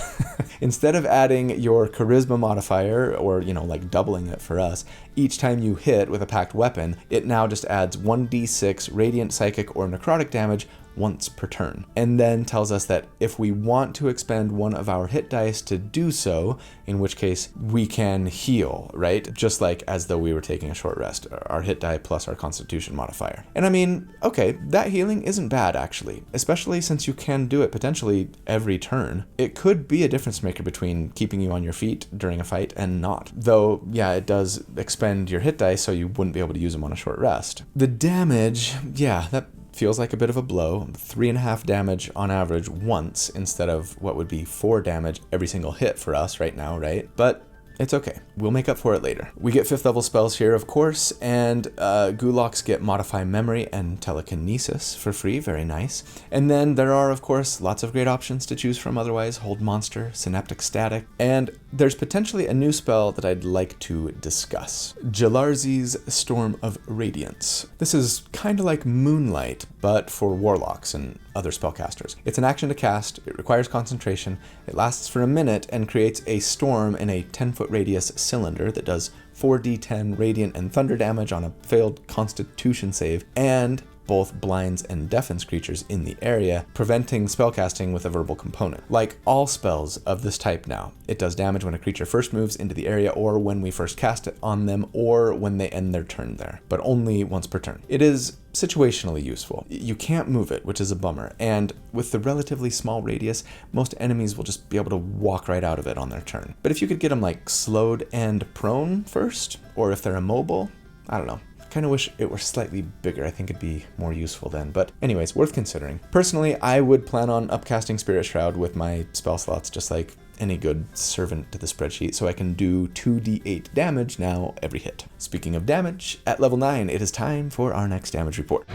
Instead of adding your charisma modifier, or, like doubling it for us, each time you hit with a packed weapon, it now just adds 1d6 radiant, psychic, or necrotic damage once per turn, and then tells us that if we want to expend one of our hit dice to do so, in which case we can heal, right? Just like as though we were taking a short rest, our hit die plus our constitution modifier. And I mean, okay, that healing isn't bad actually, especially since you can do it potentially every turn. It could be a difference maker between keeping you on your feet during a fight and not. Though, yeah, it does expend your hit dice, so you wouldn't be able to use them on a short rest. The damage, yeah, that feels like a bit of a blow. 3.5 damage on average once instead of what would be 4 damage every single hit for us right now, right? But it's okay. We'll make up for it later. We get 5th level spells here, of course, and Gulaks get Modify Memory and Telekinesis for free. Very nice. And then there are, of course, lots of great options to choose from otherwise. Hold Monster, Synaptic Static, and there's potentially a new spell that I'd like to discuss. Jalarzi's Storm of Radiance. This is kind of like Moonlight, but for warlocks and other spellcasters. It's an action to cast, it requires concentration, it lasts for a minute, and creates a storm in a 10-foot radius cylinder that does 4d10 radiant and thunder damage on a failed constitution save, and both blinds and deafens creatures in the area, preventing spellcasting with a verbal component. Like all spells of this type now, it does damage when a creature first moves into the area, or when we first cast it on them, or when they end their turn there, but only once per turn. It is situationally useful. You can't move it, which is a bummer, and with the relatively small radius, most enemies will just be able to walk right out of it on their turn. But if you could get them like slowed and prone first, or if they're immobile, I don't know. Kind of wish it were slightly bigger. I think it'd be more useful then, but anyways, worth considering. Personally, I would plan on upcasting Spirit Shroud with my spell slots, just like any good servant to the spreadsheet, so I can do 2d8 damage now every hit. Speaking of damage, at level 9, it is time for our next damage report.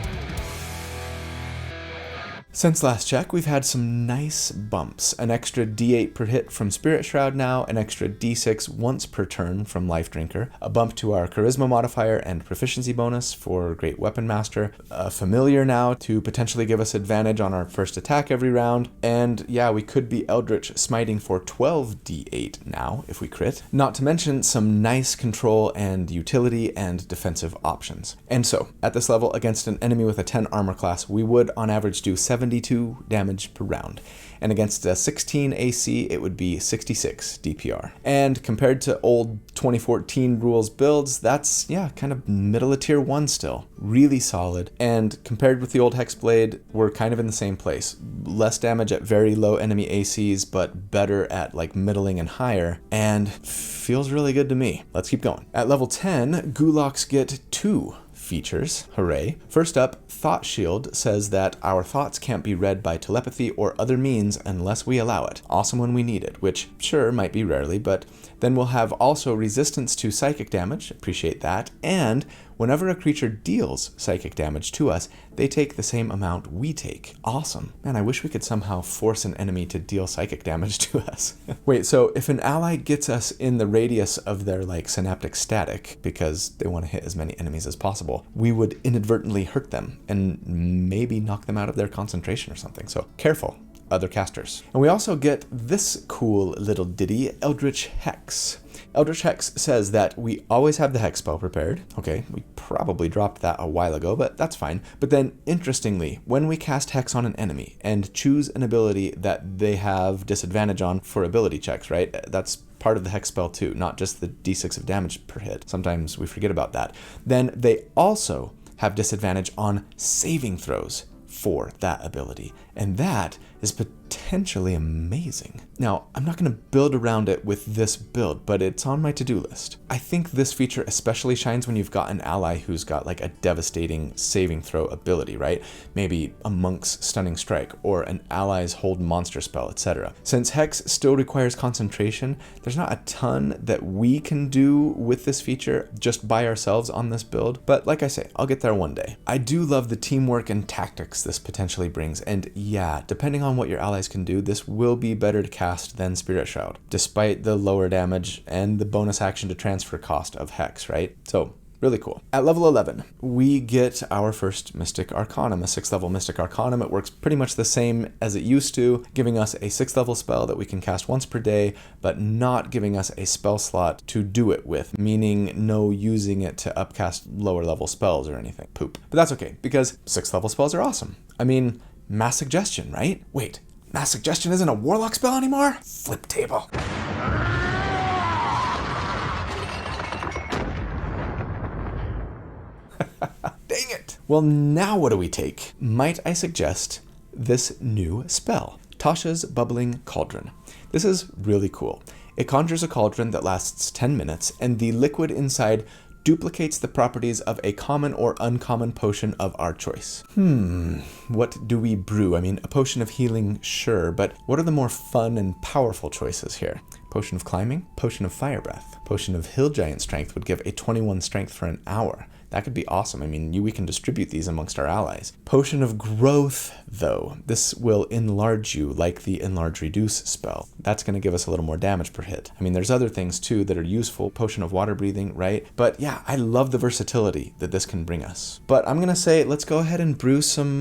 Since last check, we've had some nice bumps. An extra d8 per hit from Spirit Shroud now, an extra d6 once per turn from Life Drinker, a bump to our Charisma modifier and proficiency bonus for Great Weapon Master, a Familiar now to potentially give us advantage on our first attack every round, and yeah, we could be Eldritch Smiting for 12d8 now if we crit, not to mention some nice control and utility and defensive options. And so, at this level, against an enemy with a 10 armor class, we would on average do 72 damage per round, and against a 16 AC it would be 66 DPR. And compared to old 2014 rules builds, that's kind of middle of tier 1 still. Really solid, and compared with the old Hexblade, we're kind of in the same place. Less damage at very low enemy ACs, but better at like middling and higher, and feels really good to me. Let's keep going. At level 10, Gulaks get 2 features. Hooray. First up, Thought Shield says that our thoughts can't be read by telepathy or other means unless we allow it. Awesome when we need it, which sure might be rarely, but then we'll have also resistance to psychic damage, appreciate that, and whenever a creature deals psychic damage to us, they take the same amount we take. Awesome. Man, I wish we could somehow force an enemy to deal psychic damage to us. Wait, so if an ally gets us in the radius of their like synaptic static, because they want to hit as many enemies as possible, we would inadvertently hurt them and maybe knock them out of their concentration or something. So careful, other casters. And we also get this cool little ditty, Eldritch Hex. Eldritch Hex says that we always have the Hex spell prepared. Okay, we probably dropped that a while ago, but that's fine. But then, interestingly, when we cast Hex on an enemy and choose an ability that they have disadvantage on for ability checks, right? That's part of the hex spell too, not just the d6 of damage per hit. Sometimes we forget about that. Then they also have disadvantage on saving throws for that ability, and that is potentially amazing. Now, I'm not going to build around it with this build, but it's on my to-do list. I think this feature especially shines when you've got an ally who's got like a devastating saving throw ability, right? Maybe a monk's stunning strike or an ally's hold monster spell, etc. Since Hex still requires concentration, there's not a ton that we can do with this feature just by ourselves on this build, but like I say, I'll get there one day. I do love the teamwork and tactics this potentially brings, and yeah, depending on what your allies can do, this will be better to cast than Spirit Shroud, despite the lower damage and the bonus action to transfer cost of Hex, right? So, really cool. At level 11, we get our first Mystic Arcanum, a 6th level Mystic Arcanum. It works pretty much the same as it used to, giving us a 6th level spell that we can cast once per day, but not giving us a spell slot to do it with, meaning no using it to upcast lower level spells or anything. Poop. But that's okay, because 6th level spells are awesome. I mean, Mass Suggestion, right? Wait, Mass Suggestion isn't a Warlock spell anymore? Flip table. Dang it! Well, now what do we take? Might I suggest this new spell, Tasha's Bubbling Cauldron. This is really cool. It conjures a cauldron that lasts 10 minutes, and the liquid inside duplicates the properties of a common or uncommon potion of our choice. What do we brew? I mean, a potion of healing, sure, but what are the more fun and powerful choices here? Potion of climbing? Potion of fire breath? Potion of hill giant strength would give a 21 strength for an hour. That could be awesome. I mean, we can distribute these amongst our allies. Potion of growth, though. This will enlarge you like the enlarge reduce spell. That's going to give us a little more damage per hit. I mean, there's other things too that are useful. Potion of water breathing, right? But yeah, I love the versatility that this can bring us. But I'm going to say, let's go ahead and brew some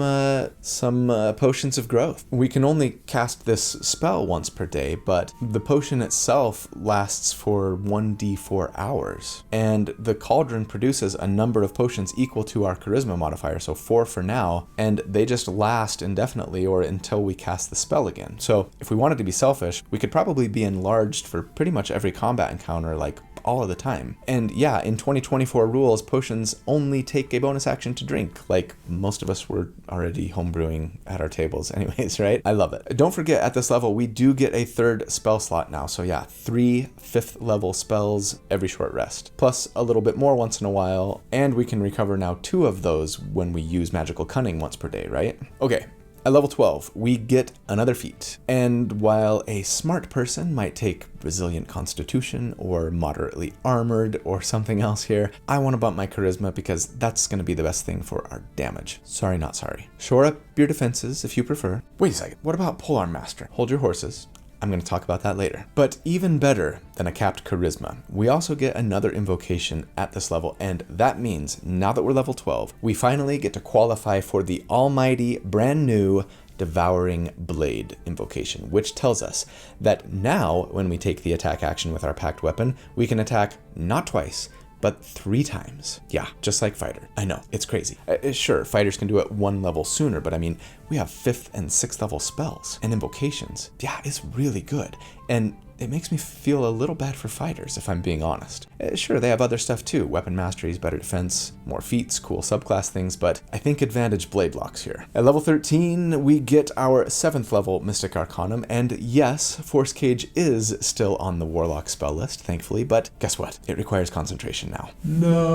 potions of growth. We can only cast this spell once per day, but the potion itself lasts for 1d4 hours. And the cauldron produces a number of potions equal to our charisma modifier, so 4 for now, and they just last indefinitely or until we cast the spell again. So if we wanted to be selfish, we could probably be enlarged for pretty much every combat encounter, like all of the time. And yeah, in 2024 rules, potions only take a bonus action to drink, like most of us were already homebrewing at our tables anyways, right? I love it. Don't forget, at this level, we do get a 3rd spell slot now. So yeah, 3 5th level spells every short rest, plus a little bit more once in a while, and we can recover now 2 of those when we use Magical Cunning once per day, right? Okay. At level 12, we get another feat. And while a smart person might take Resilient Constitution or Moderately Armored or something else here, I want to bump my Charisma because that's going to be the best thing for our damage. Sorry, not sorry. Shore up your defenses if you prefer. Wait a second, what about Polearm Master? Hold your horses. I'm going to talk about that later. But even better than a capped charisma, we also get another invocation at this level, and that means now that we're level 12, we finally get to qualify for the almighty brand new Devouring Blade invocation, which tells us that now when we take the attack action with our packed weapon, we can attack not twice, but 3 times. Yeah, just like Fighter. I know, it's crazy. Sure, fighters can do it 1 level sooner, but I mean, we have 5th and 6th level spells and invocations. Yeah, it's really good. And it makes me feel a little bad for fighters, if I'm being honest. Sure, they have other stuff too. Weapon masteries, better defense, more feats, cool subclass things, but I think advantage Bladelocks here. At level 13, we get our 7th level Mystic Arcanum, and yes, Force Cage is still on the Warlock spell list, thankfully, but guess what? It requires concentration now. No!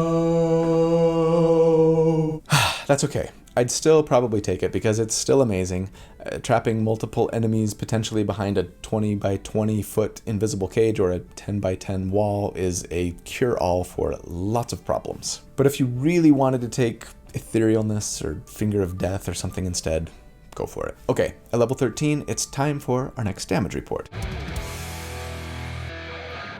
That's okay. I'd still probably take it because it's still amazing. Trapping multiple enemies potentially behind a 20 by 20 foot invisible cage or a 10 by 10 wall is a cure-all for lots of problems. But if you really wanted to take Etherealness or Finger of Death or something instead, go for it. Okay, at level 13, it's time for our next damage report.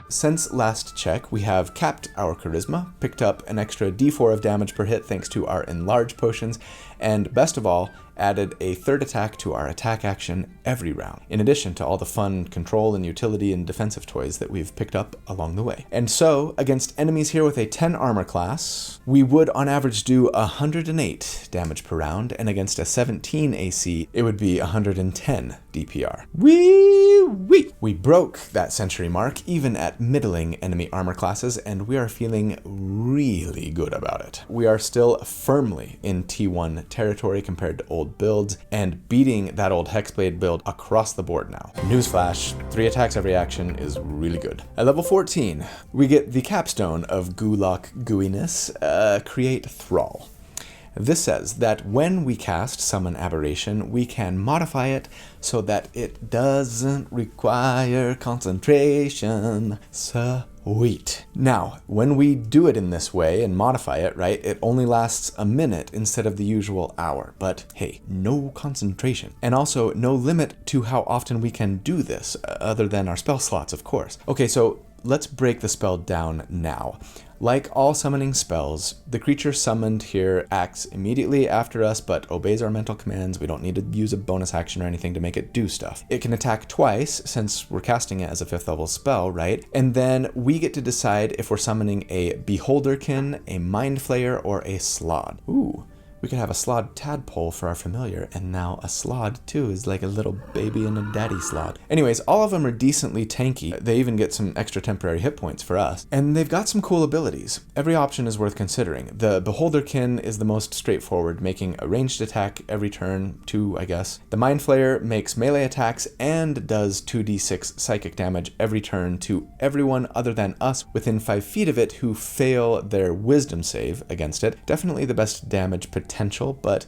Since last check, we have capped our charisma, picked up an extra d4 of damage per hit thanks to our enlarge potions, and best of all, added a third attack to our attack action every round, in addition to all the fun control and utility and defensive toys that we've picked up along the way. And so, against enemies here with a 10 armor class, we would on average do 108 damage per round, and against a 17 AC, it would be 110 DPR. Wee! We broke that century mark even at middling enemy armor classes, and we are feeling really good about it. We are still firmly in T1 territory compared to old builds, and beating that old Hexblade build across the board now. Newsflash, 3 attacks every action is really good. At level 14, we get the capstone of Gulock gooiness, create Thrall. This says that when we cast Summon Aberration, we can modify it so that it doesn't require concentration. Sweet. Now, when we do it in this way and modify it, right, it only lasts a minute instead of the usual hour. But hey, no concentration. And also no limit to how often we can do this, other than our spell slots, of course. Okay, so let's break the spell down now. Like all summoning spells, the creature summoned here acts immediately after us but obeys our mental commands. We don't need to use a bonus action or anything to make it do stuff. It can attack twice since we're casting it as a 5th level spell, right? And then we get to decide if we're summoning a Beholderkin, a Mind Flayer, or a Slod. Ooh. We could have a Slod Tadpole for our familiar, and now a Slod too is like a little baby and a daddy Slod. Anyways, all of them are decently tanky. They even get some extra temporary hit points for us. And they've got some cool abilities. Every option is worth considering. The Beholderkin is the most straightforward, making a ranged attack every turn, 2 I guess. The Mind Flayer makes melee attacks and does 2d6 psychic damage every turn to everyone other than us within 5 feet of it who fail their wisdom save against it. Definitely the best damage potential, but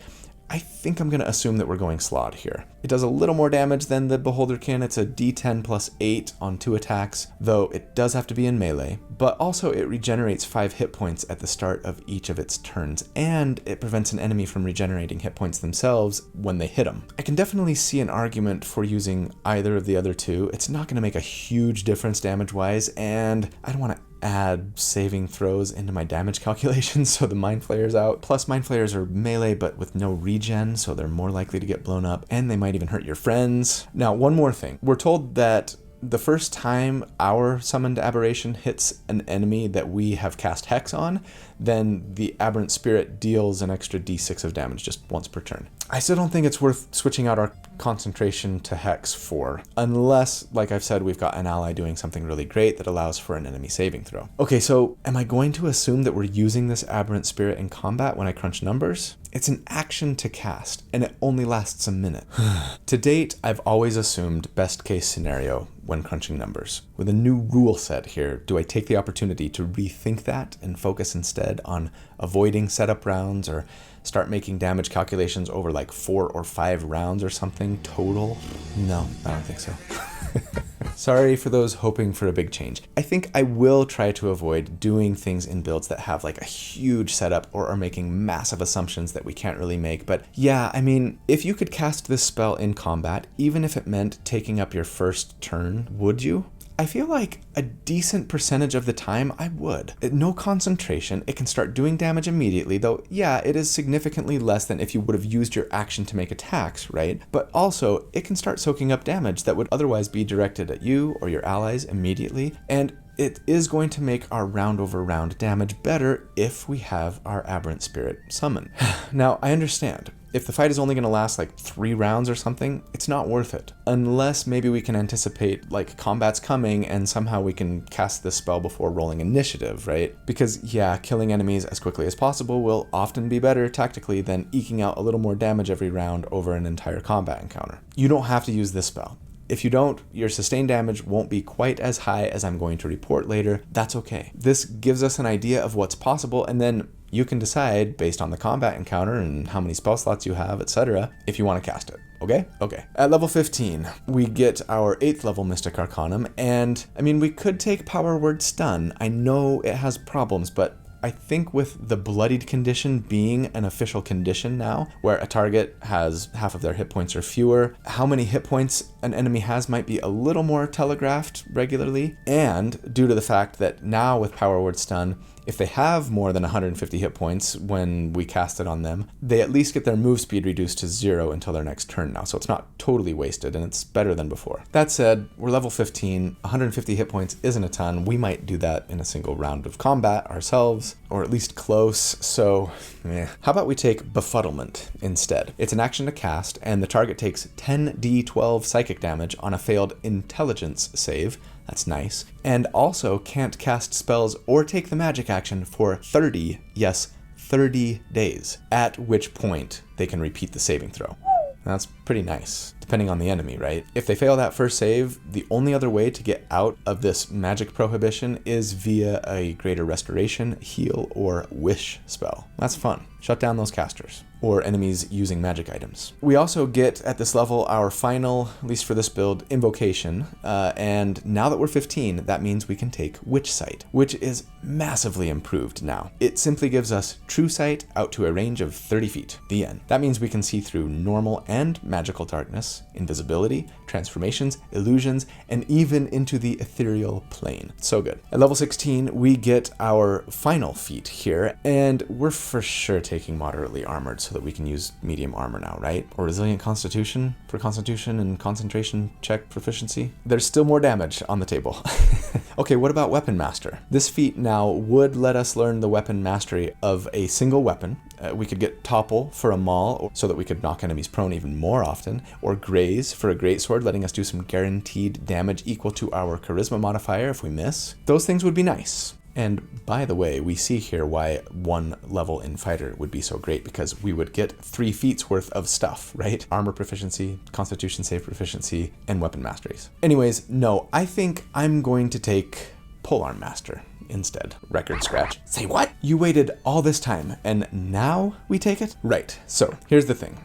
I think I'm going to assume that we're going Slod here. It does a little more damage than the Beholderkin. It's a d10 plus 8 on 2 attacks, though it does have to be in melee, but also it regenerates 5 hit points at the start of each of its turns, and it prevents an enemy from regenerating hit points themselves when they hit them. I can definitely see an argument for using either of the other two. It's not going to make a huge difference damage-wise, and I don't want to add saving throws into my damage calculations, so the Mind Flayer's out. Plus, Mind Flayers are melee but with no regen, so they're more likely to get blown up, and they might even hurt your friends. Now, one more thing. We're told that the first time our summoned aberration hits an enemy that we have cast Hex on, then the aberrant spirit deals an extra d6 of damage just once per turn. I still don't think it's worth switching out our concentration to Hex for, unless, like I've said, we've got an ally doing something really great that allows for an enemy saving throw. Okay, so am I going to assume that we're using this aberrant spirit in combat when I crunch numbers? It's an action to cast, and it only lasts a minute. To date, I've always assumed best case scenario when crunching numbers. With a new rule set here, do I take the opportunity to rethink that and focus instead on avoiding setup rounds, or start making damage calculations over like 4 or 5 rounds or something total? No, I don't think so. Sorry for those hoping for a big change. I think I will try to avoid doing things in builds that have like a huge setup or are making massive assumptions that we can't really make. But yeah, I mean, if you could cast this spell in combat, even if it meant taking up your first turn, would you? I feel like a decent percentage of the time I would. No concentration, it can start doing damage immediately, though yeah, it is significantly less than if you would have used your action to make attacks, right? But also, it can start soaking up damage that would otherwise be directed at you or your allies immediately, and it is going to make our round over round damage better if we have our aberrant spirit summoned. Now, I understand. If the fight is only going to last like 3 rounds or something, it's not worth it. Unless maybe we can anticipate like combat's coming and somehow we can cast this spell before rolling initiative, right? Because yeah, killing enemies as quickly as possible will often be better tactically than eking out a little more damage every round over an entire combat encounter. You don't have to use this spell. If you don't, your sustained damage won't be quite as high as I'm going to report later. That's okay. This gives us an idea of what's possible, and then you can decide, based on the combat encounter and how many spell slots you have, etc., if you want to cast it. Okay? Okay. At level 15, we get our 8th level Mystic Arcanum, and I mean, we could take Power Word Stun. I know it has problems, but I think with the bloodied condition being an official condition now, where a target has half of their hit points or fewer, how many hit points an enemy has might be a little more telegraphed regularly, and due to the fact that now with Power Word Stun, if they have more than 150 hit points when we cast it on them, they at least get their move speed reduced to 0 until their next turn now, so it's not totally wasted, and it's better than before. That said, we're level 15, 150 hit points isn't a ton. We might do that in a single round of combat ourselves, or at least close, so How about we take Befuddlement instead? It's an action to cast, and the target takes 10d12 psychic damage on a failed intelligence save. That's nice. And also can't cast spells or take the magic action for 30 days, at which point they can repeat the saving throw. That's pretty nice, depending on the enemy, right? If they fail that first save, the only other way to get out of this magic prohibition is via a greater restoration, heal, or wish spell. That's fun. Shut down those casters or enemies using magic items. We also get at this level our final, at least for this build, invocation. And now that we're 15, that means we can take Witch Sight, which is massively improved now. It simply gives us True Sight out to a range of 30 feet. The end. That means we can see through normal and magical darkness, invisibility, transformations, illusions, and even into the ethereal plane. So good. At level 16, we get our final feat here, and we're for sure taking moderately armored so that we can use medium armor now, right? Or resilient constitution for constitution and concentration check proficiency. There's still more damage on the table. Okay, what about Weapon Master? This feat now would let us learn the weapon mastery of a single weapon. We could get Topple for a maul so that we could knock enemies prone even more often, or Graze for a greatsword, letting us do some guaranteed damage equal to our charisma modifier if we miss. Those things would be nice. And by the way, we see here why one level in fighter would be so great, because we would get 3 feats worth of stuff, right? Armor proficiency, constitution save proficiency, and weapon masteries. Anyways, no, I think I'm going to take Polearm Master instead. Record scratch. Say what? You waited all this time and now we take it? Right, so here's the thing.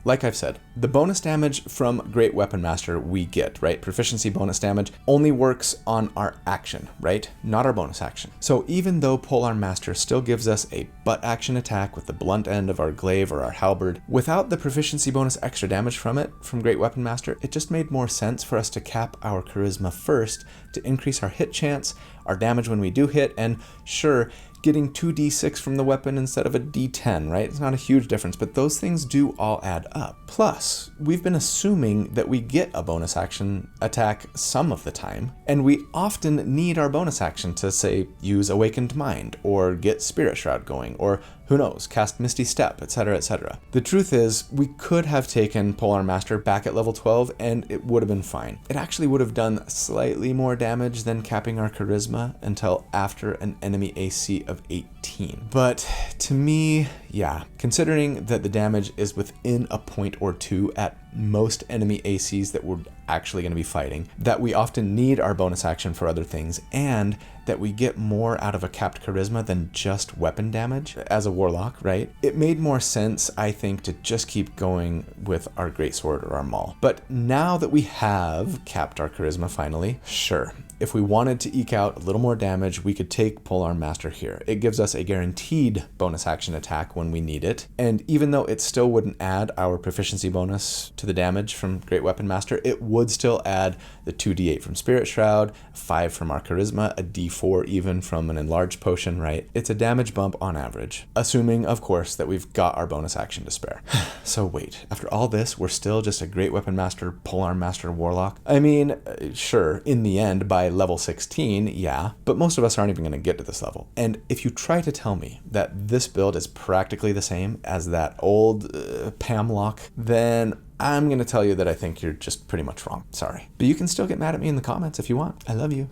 Like I've said, the bonus damage from Great Weapon Master we get, right? Proficiency bonus damage only works on our action, right? Not our bonus action. So even though Polearm Master still gives us a butt action attack with the blunt end of our glaive or our halberd, without the proficiency bonus extra damage from it, from Great Weapon Master, it just made more sense for us to cap our charisma first to increase our hit chance, our damage when we do hit, and sure, getting 2d6 from the weapon instead of a d10, right? It's not a huge difference, but those things do all add up. Plus, we've been assuming that we get a bonus action attack some of the time, and we often need our bonus action to, say, use Awakened Mind, or get Spirit Shroud going, or who knows, cast Misty Step, etc., etc. The truth is, we could have taken Polearm Master back at level 12 and it would have been fine. It actually would have done slightly more damage than capping our charisma until after an enemy AC of 18. But to me, yeah, considering that the damage is within a point or two at most enemy ACs that we're actually going to be fighting, that we often need our bonus action for other things, and that we get more out of a capped charisma than just weapon damage as a warlock, right? It made more sense, I think, to just keep going with our greatsword or our maul. But now that we have capped our charisma finally, sure, if we wanted to eke out a little more damage, we could take Polearm Master here. It gives us a guaranteed bonus action attack when we need it, and even though it still wouldn't add our proficiency bonus to the damage from Great Weapon Master, it would still add the 2d8 from Spirit Shroud, 5 from our charisma, a d4 even from an enlarged potion, right? It's a damage bump on average, assuming, of course, that we've got our bonus action to spare. So wait, after all this, we're still just a Great Weapon Master, Polearm Master warlock? I mean, sure, in the end, by level 16, yeah, but most of us aren't even going to get to this level. And if you try to tell me that this build is practically the same as that old Pamlock, then I'm going to tell you that I think you're just pretty much wrong. Sorry. But you can still get mad at me in the comments if you want. I love you.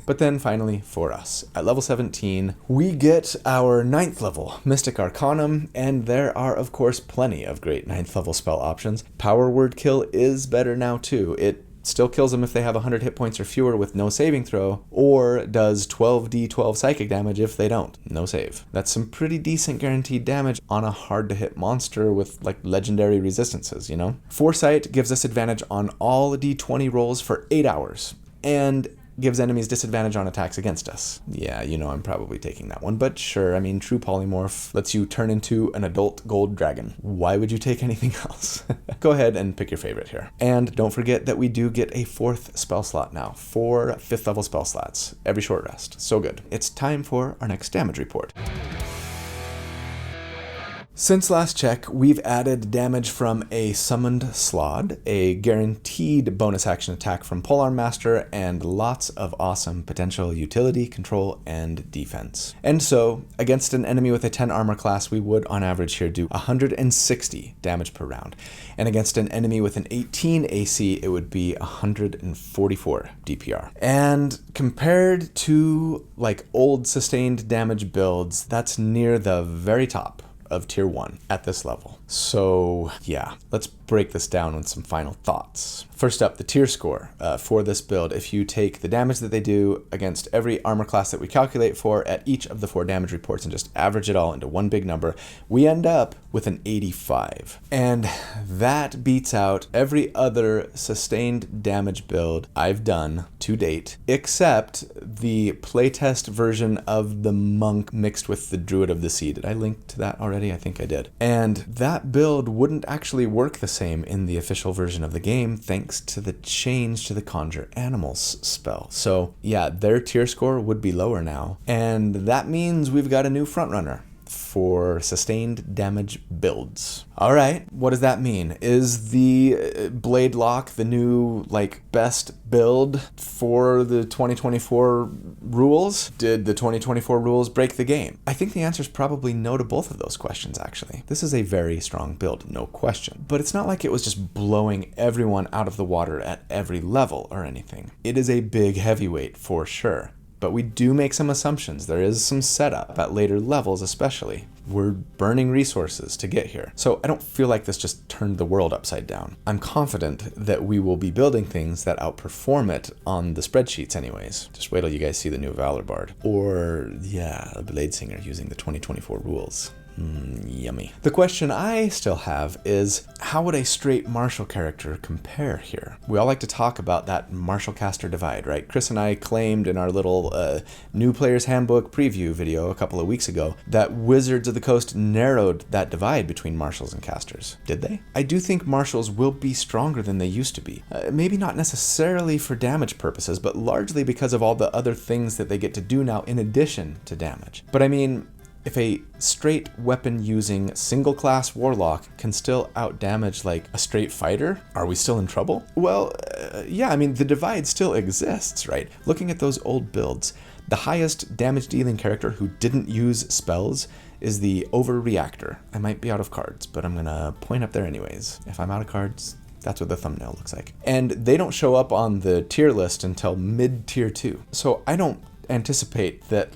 But then finally, for us, at level 17, we get our 9th level, Mystic Arcanum, and there are, of course, plenty of great 9th level spell options. Power Word Kill is better now, too. It still kills them if they have 100 hit points or fewer with no saving throw, or does 12d12 psychic damage if they don't. No save. That's some pretty decent guaranteed damage on a hard to hit monster with like legendary resistances, you know? Foresight gives us advantage on all d20 rolls for 8 hours. And gives enemies disadvantage on attacks against us. Yeah, you know I'm probably taking that one, but sure, I mean, True Polymorph lets you turn into an adult gold dragon. Why would you take anything else? Go ahead and pick your favorite here. And don't forget that we do get a 4th spell slot now, 4 5th level spell slots every short rest. So good. It's time for our next damage report. Since last check, we've added damage from a summoned Slod, a guaranteed bonus action attack from Polearm Master, and lots of awesome potential utility, control, and defense. And so, against an enemy with a 10 armor class, we would on average here do 160 damage per round. And against an enemy with an 18 AC, it would be 144 DPR. And compared to like old sustained damage builds, that's near the very top of tier 1 at this level. So yeah, let's break this down with some final thoughts. First up, the tier score for this build. If you take the damage that they do against every armor class that we calculate for at each of the 4 damage reports and just average it all into one big number, we end up with an 85. And that beats out every other sustained damage build I've done to date, except the playtest version of the Monk mixed with the Druid of the Sea. Did I link to that already? I think I did. And that build wouldn't actually work the same in the official version of the game thanks to the change to the Conjure Animals spell. So yeah, their tier score would be lower now, and that means we've got a new frontrunner for sustained damage builds. All right, what does that mean? Is the Bladelock the new best build for the 2024 rules? Did the 2024 rules break the game? I think the answer is probably no to both of those questions, actually. This is a very strong build, no question. But it's not like it was just blowing everyone out of the water at every level or anything. It is a big heavyweight for sure. But we do make some assumptions. There is some setup at later levels especially. We're burning resources to get here. So I don't feel like this just turned the world upside down. I'm confident that we will be building things that outperform it on the spreadsheets anyways. Just wait till you guys see the new Valor Bard. Or, yeah, a Blade Singer using the 2024 rules. Yummy. The question I still have is, how would a straight martial character compare here? We all like to talk about that martial caster divide, right? Chris and I claimed in our little new player's handbook preview video a couple of weeks ago that Wizards of the Coast narrowed that divide between martials and casters. Did they? I do think martials will be stronger than they used to be. Maybe not necessarily for damage purposes, but largely because of all the other things that they get to do now in addition to damage. But I mean, if a straight weapon-using single-class warlock can still outdamage like a straight fighter, are we still in trouble? Well, yeah, I mean, the divide still exists, right? Looking at those old builds, the highest damage-dealing character who didn't use spells is the Overreactor. I might be out of cards, but I'm gonna point up there anyways. If I'm out of cards, that's what the thumbnail looks like. And they don't show up on the tier list until mid-tier 2. So I don't anticipate that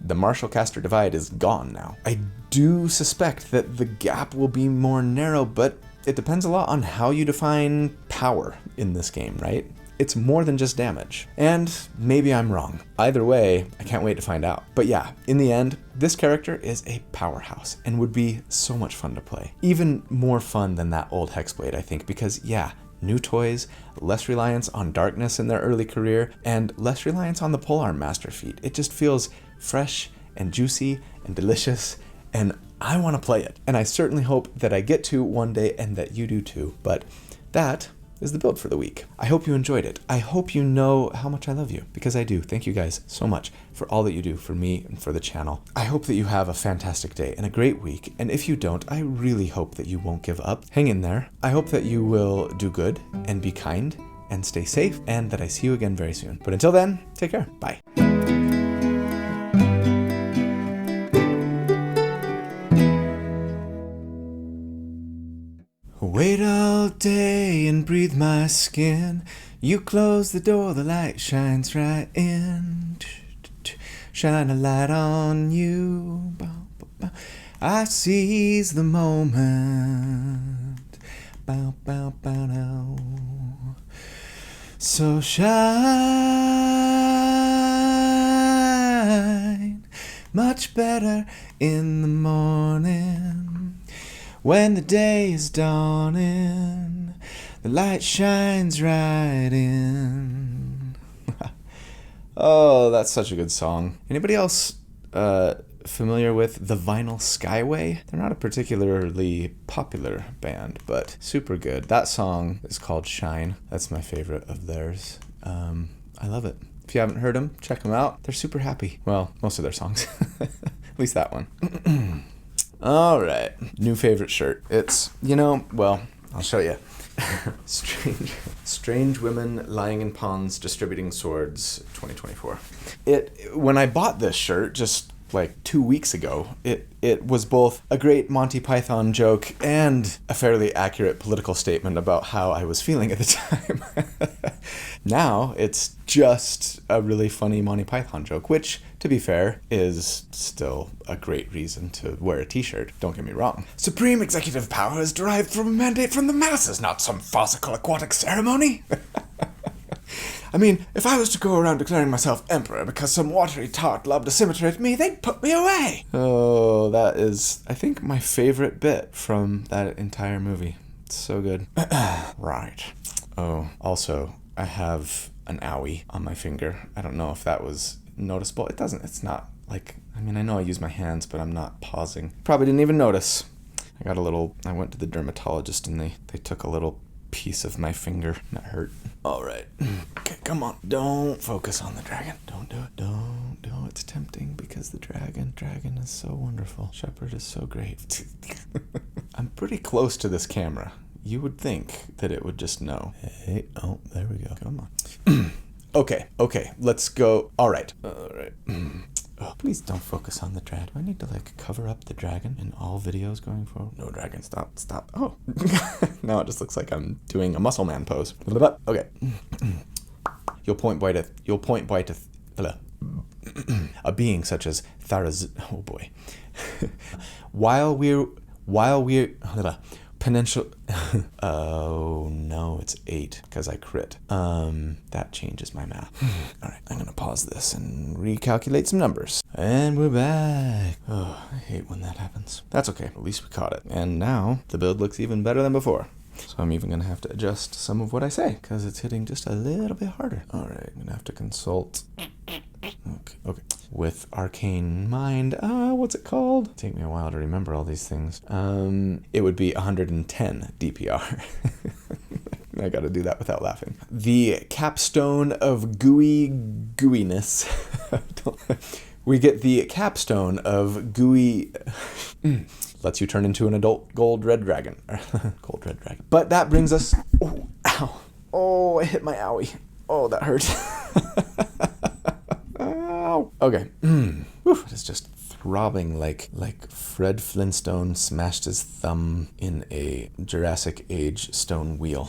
the martial caster divide is gone now. I do suspect that the gap will be more narrow, but it depends a lot on how you define power in this game, right? It's more than just damage. And maybe I'm wrong. Either way, I can't wait to find out. But yeah, in the end, this character is a powerhouse and would be so much fun to play. Even more fun than that old Hexblade, I think, because yeah, new toys, less reliance on darkness in their early career, and less reliance on the Polearm Master feat. It just feels fresh and juicy and delicious, and I want to play it. And I certainly hope that I get to one day and that you do too. But that is the build for the week. I hope you enjoyed it. I hope you know how much I love you, because I do. Thank you guys so much for all that you do for me and for the channel. I hope that you have a fantastic day and a great week. And if you don't, I really hope that you won't give up. Hang in there. I hope that you will do good and be kind and stay safe, and that I see you again very soon. But until then, take care. Bye. Wait all day and breathe my skin. You close the door, the light shines right in. Shine a light on you. I seize the moment. Bow, bow, bow, now. So shine much better in the morning. When the day is dawning, the light shines right in. Oh, that's such a good song. Anybody else familiar with The Vinyl Skyway? They're not a particularly popular band, but super good. That song is called Shine. That's my favorite of theirs. I love it. If you haven't heard them, check them out. They're super happy. Well, most of their songs. At least that one. All right. New favorite shirt. It's, well, I'll show you. Strange Women Lying in Ponds Distributing Swords 2024. When I bought this shirt just like 2 weeks ago, it was both a great Monty Python joke and a fairly accurate political statement about how I was feeling at the time. Now it's just a really funny Monty Python joke, which, to be fair, is still a great reason to wear a t-shirt. Don't get me wrong. Supreme executive power is derived from a mandate from the masses, not some farcical aquatic ceremony. I mean, if I was to go around declaring myself emperor because some watery tart lobbed a scimitar at me, they'd put me away. Oh, that is, I think, my favorite bit from that entire movie. It's so good. Right. Oh, also, I have an owie on my finger. I don't know if that was noticeable. It's not like, I know I use my hands, but I'm not pausing. Probably didn't even notice. I went to the dermatologist and they took a little piece of my finger. That hurt. All right. Okay, come on. Don't focus on the dragon. Don't do it. Don't. It's tempting because the dragon is so wonderful. Shepherd is so great. I'm pretty close to this camera. You would think that it would just know. Hey, oh, there we go. Come on. Okay, let's go. All right. Oh, please don't focus on the dragon. Do I need to cover up the dragon in all videos going forward? No dragon, stop. Oh, now it just looks like I'm doing a muscle man pose. Okay. You'll point by a being such as Tharaz. Oh boy. while we're Peninsula. Oh no, it's 8 because I crit. That changes my math. All right, I'm gonna pause this and recalculate some numbers. And we're back. Oh, I hate when that happens. That's okay. At least we caught it. And now the build looks even better than before. So I'm even gonna have to adjust some of what I say because it's hitting just a little bit harder. All right, I'm gonna have to consult. Okay. With Arcane Mind. What's it called? Take me a while to remember all these things. It would be 110 DPR. I gotta do that without laughing. The capstone of gooiness. We get the capstone of gooey... lets you turn into an adult gold red dragon. Gold red dragon. But that brings us... Oh, ow. Oh, I hit my owie. Oh, that hurts. Okay. It's just throbbing like Fred Flintstone smashed his thumb in a Jurassic Age stone wheel.